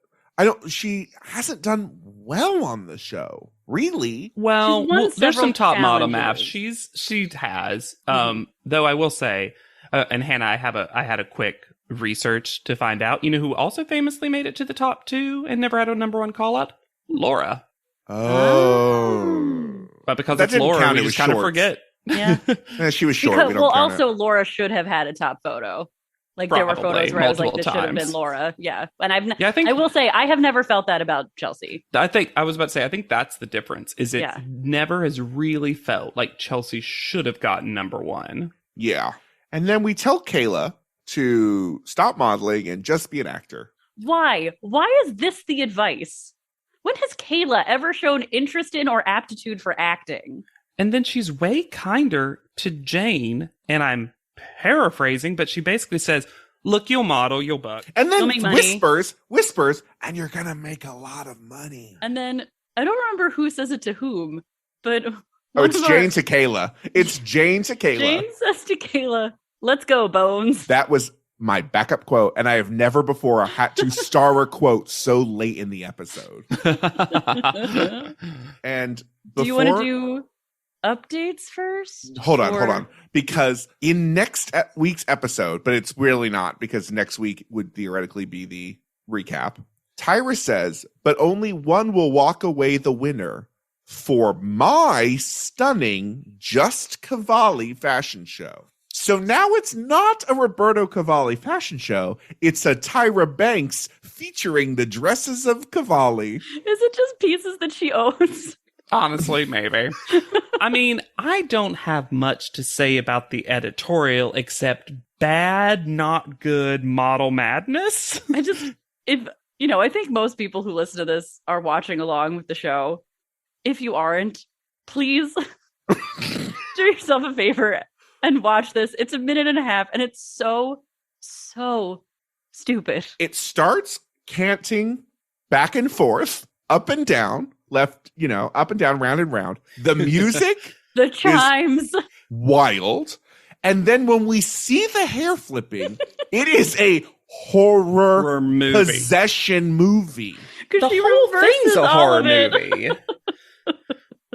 she hasn't done well on the show. Really?
Well, there's some top model maps.
challenges.
She has. Though I will say, and Hannah, I had a quick research to find out. You know who also famously made it to the top 2 and never had a number 1 call out? Laura.
Oh.
But because
That
it's
didn't
Laura,
count,
we
it
just
was
kind of
shorts.
forget.
Yeah.
She was short.
Because,
We don't count it.
also Laura should have had a top photo. Like there were
Probably,
photos where I was like, this
multiple
should have been
times.
Laura. Yeah. And
I
will say I have never felt that about Chelsea.
I was about to say, I think that's the difference, is it never has really felt like Chelsea should have gotten number 1.
Yeah. And then we tell Kayla to stop modeling and just be an actor.
Why? Why is this the advice? When has Kayla ever shown interest in or aptitude for acting?
And then she's way kinder to Jane, and I'm paraphrasing, but she basically says, look, you'll model, you'll book.
And
You'll
then
make money.
whispers, and you're going to make a lot of money.
And then I don't remember who says it to whom, but
It's Jane to Kayla. It's Jane to Kayla.
Jane says to Kayla, let's go, Bones.
That was my backup quote, and I have never before had to star a quote so late in the episode. And
do you want to do updates first?
Hold on. Because in next week's episode, but it's really not, because next week would theoretically be the recap. Tyra says, but only one will walk away the winner for my stunning Just Cavalli fashion show. So now it's not a Roberto Cavalli fashion show. It's a Tyra Banks featuring the dresses of Cavalli.
Is it just pieces that she owns?
Honestly, maybe. I mean, I don't have much to say about the editorial except bad, not good model madness.
I think most people who listen to this are watching along with the show. If you aren't, please do yourself a favor and watch this. It's a minute and a half, and it's so stupid.
It starts canting back and forth, up and down, left, up and down, round and round. The music,
the chimes,
is wild. And then when we see the hair flipping, it is a horror
movie.
Possession movie.
The whole thing's a horror movie.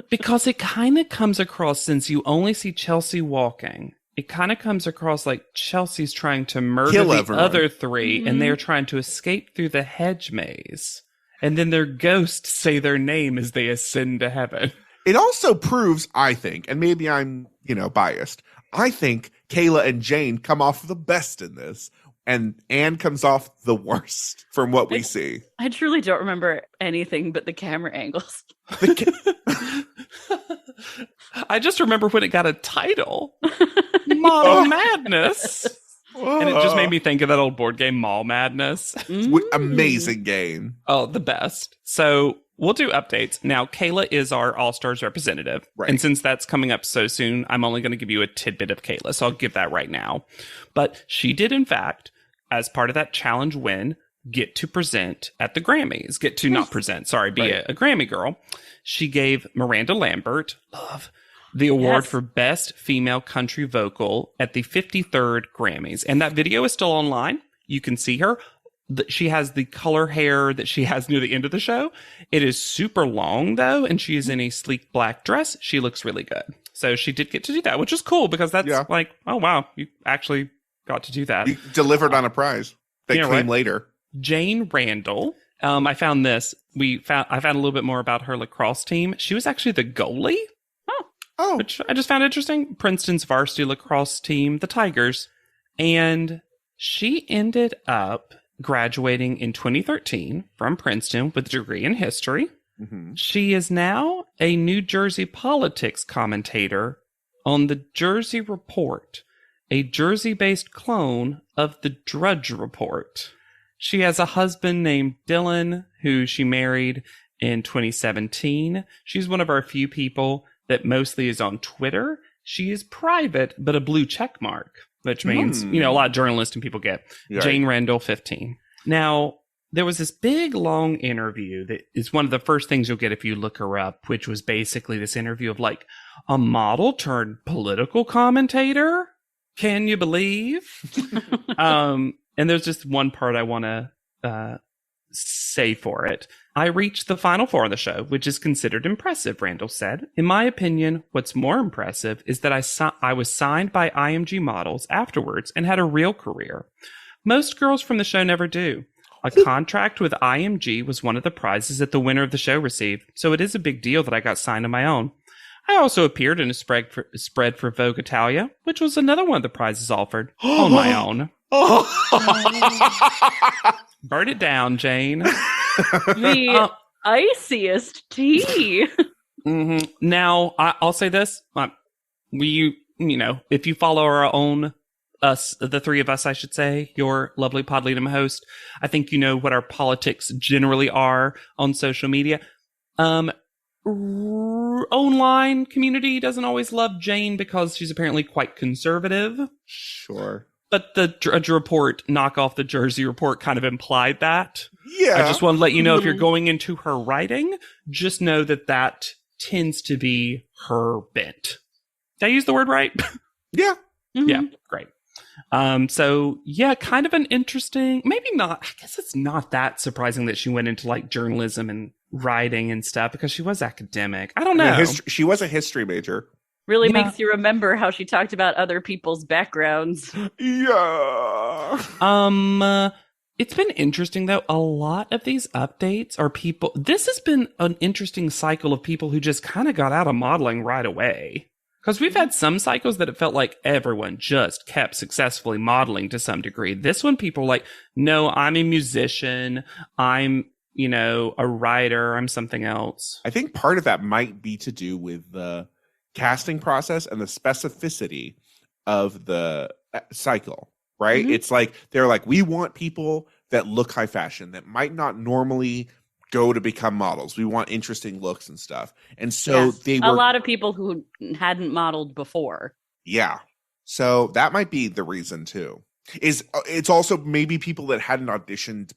Because it kind of comes across, since you only see Chelsea walking, it kind of comes across like Chelsea's trying to murder the other three, and they're trying to escape through the hedge maze. And then their ghosts say their name as they ascend to heaven.
It also proves, I think, and maybe I'm, biased, I think Kayla and Jane come off the best in this, and Anne comes off the worst from what we see.
I truly don't remember anything but the camera angles.
I just remember when it got a title, Model Madness. And it just made me think of that old board game, Mall Madness.
Amazing game.
Oh, the best. So we'll do updates. Now, Kayla is our All-Stars representative.
Right.
And since that's coming up so soon, I'm only going to give you a tidbit of Kayla. So I'll give that right now. But she did, in fact, as part of that challenge win, get to present at the Grammys. Not present, sorry, be a Grammy girl. She gave Miranda Lambert, the award for Best Female Country Vocal at the 53rd Grammys. And that video is still online. You can see her. She has the color hair that she has near the end of the show. It is super long, though, and she is in a sleek black dress. She looks really good. So she did get to do that, which is cool, because that's like, oh, wow, you actually got to do that.
You delivered on a prize. They claim later.
Jane Randall. I found this. I found a little bit more about her lacrosse team. She was actually the goalie.
Oh.
Which I just found interesting. Princeton's varsity lacrosse team, the Tigers. And she ended up graduating in 2013 from Princeton with a degree in history.
Mm-hmm.
She is now a New Jersey politics commentator on the Jersey Report, a Jersey-based clone of the Drudge Report. She has a husband named Dylan, who she married in 2017. She's one of our few people that mostly is on Twitter. She is private, but a blue check mark, which means, a lot of journalists and people get.
Right.
Jane Randall, 15. Now, there was this big, long interview that is one of the first things you'll get if you look her up, which was basically this interview of like a model turned political commentator. Can you believe? And there's just one part I want to say for it. I reached the final four on the show, which is considered impressive, Randall said. In my opinion, what's more impressive is that I was signed by IMG Models afterwards and had a real career. Most girls from the show never do. A contract with IMG was one of the prizes that the winner of the show received, so it is a big deal that I got signed on my own. I also appeared in a spread for Vogue Italia, which was another one of the prizes offered on my own. Burn it down, Jane.
The iciest tea.
Mm-hmm. Now, I'll say this. If you follow our own, the three of us, I should say, your lovely Podleadum host, I think you know what our politics generally are on social media. online community doesn't always love Jane because she's apparently quite conservative.
Sure.
But the Drudge Report, knock off the Jersey Report, kind of implied that.
Yeah.
I just want to let you know, if you're going into her writing, just know that tends to be her bent. Did I use the word right?
Yeah.
Mm-hmm.
Yeah, great. So yeah, kind of an interesting, maybe not, I guess it's not that surprising that she went into like journalism and writing and stuff because she was academic. I don't know.
Yeah, she was a history major.
Really makes you remember how she talked about other people's backgrounds.
Yeah.
It's been interesting though. A lot of these updates are people, this has been an interesting cycle of people who just kind of got out of modeling right away. Because we've had some cycles that it felt like everyone just kept successfully modeling to some degree. This one, people are like, no, I'm a musician. I'm, a writer. I'm something else.
I think part of that might be to do with the casting process and the specificity of the cycle, right?
Mm-hmm.
It's like, they're like, we want people that look high fashion that might not normally go to become models. We want interesting looks and stuff. And so they were
a lot of people who hadn't modeled before.
Yeah. So that might be the reason too. It's also maybe people that hadn't auditioned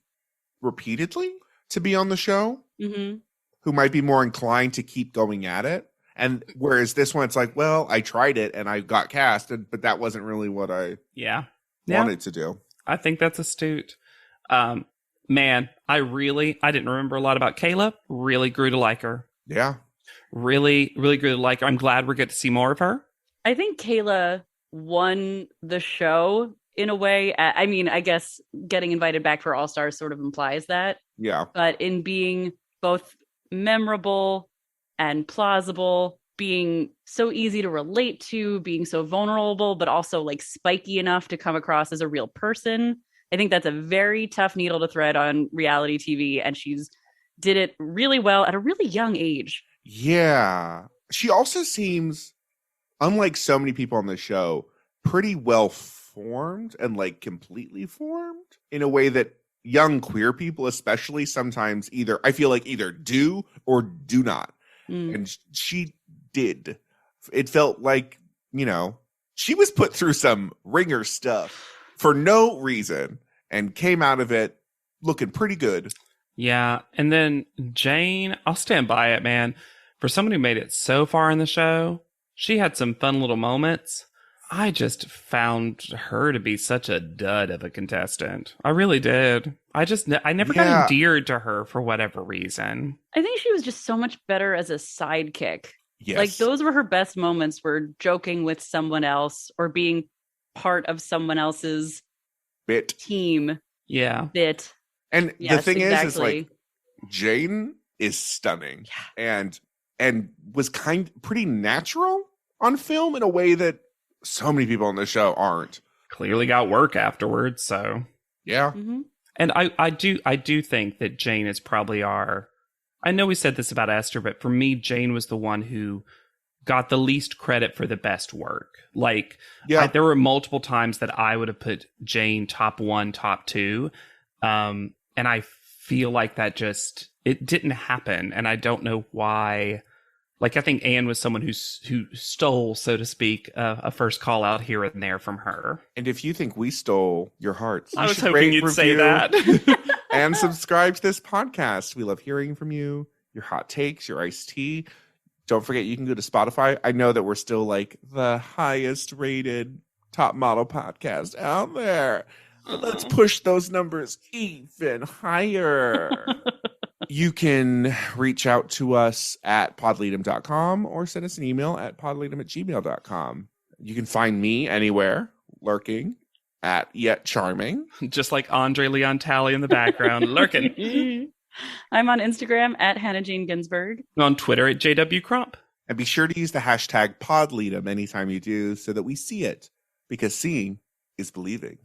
repeatedly to be on the show who might be more inclined to keep going at it. And whereas this one, it's like, well, I tried it and I got cast, but that wasn't really what I wanted to do.
I think that's astute. Man, I didn't remember a lot about Kayla. Really grew to like her.
Yeah.
Really, really grew to like her. I'm glad we get to see more of her.
I think Kayla won the show in a way. I mean, I guess getting invited back for All Stars sort of implies that.
Yeah.
But in being both memorable and plausible, being so easy to relate to, being so vulnerable, but also like spiky enough to come across as a real person. I think that's a very tough needle to thread on reality TV, and she's did it really well at a really young age.
Yeah. She also seems, unlike so many people on the show, pretty well formed and like completely formed in a way that young queer people especially sometimes I feel like either do or do not. And she did. It felt like, she was put through some ringer stuff for no reason and came out of it looking pretty good.
Yeah. And then Jane, I'll stand by it, man. For someone who made it so far in the show, she had some fun little moments. I just found her to be such a dud of a contestant. I really did. I never got endeared to her for whatever reason.
I think she was just so much better as a sidekick.
Yes.
Like those were her best moments, were joking with someone else or being part of someone else's team.
Yeah.
Bit.
And
yes,
the thing
exactly.
is like Jane is stunning and was pretty natural on film in a way that so many people on the show aren't.
Clearly got work afterwards, so
yeah.
Mm-hmm.
And I do think that Jane is probably I know we said this about Esther, but for me, Jane was the one who got the least credit for the best work. Like, there were multiple times that I would have put Jane top 1, top 2. And I feel like that it didn't happen. And I don't know why. Like, I think Anne was someone who stole, so to speak, a first call out here and there from her.
And if you think we stole your hearts,
I was hoping you'd say that.
And subscribe to this podcast. We love hearing from you, your hot takes, your iced tea. Don't forget, you can go to Spotify. I know that we're still like the highest rated top model podcast out there. But let's push those numbers even higher. You can reach out to us at podleadum.com or send us an email at podleadum@gmail.com. You can find me anywhere, lurking at Yet Charming.
Just like Andre Leon Talley in the background, lurking.
I'm on Instagram at Hannah Jean Ginsburg.
On Twitter at JW Crump.
And be sure to use the hashtag podleadum anytime you do so that we see it, because seeing is believing.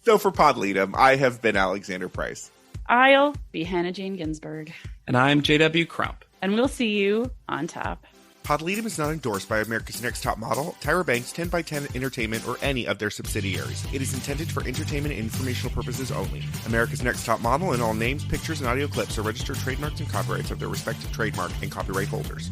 So for Podleadum, I have been Alexander Price.
I'll be Hannah Jane Ginsburg.
And I'm JW Crump.
And we'll see you on top.
Podleadum is not endorsed by America's Next Top Model, Tyra Banks, 10x10 Entertainment, or any of their subsidiaries. It is intended for entertainment and informational purposes only. America's Next Top Model and all names, pictures, and audio clips are registered trademarks and copyrights of their respective trademark and copyright holders.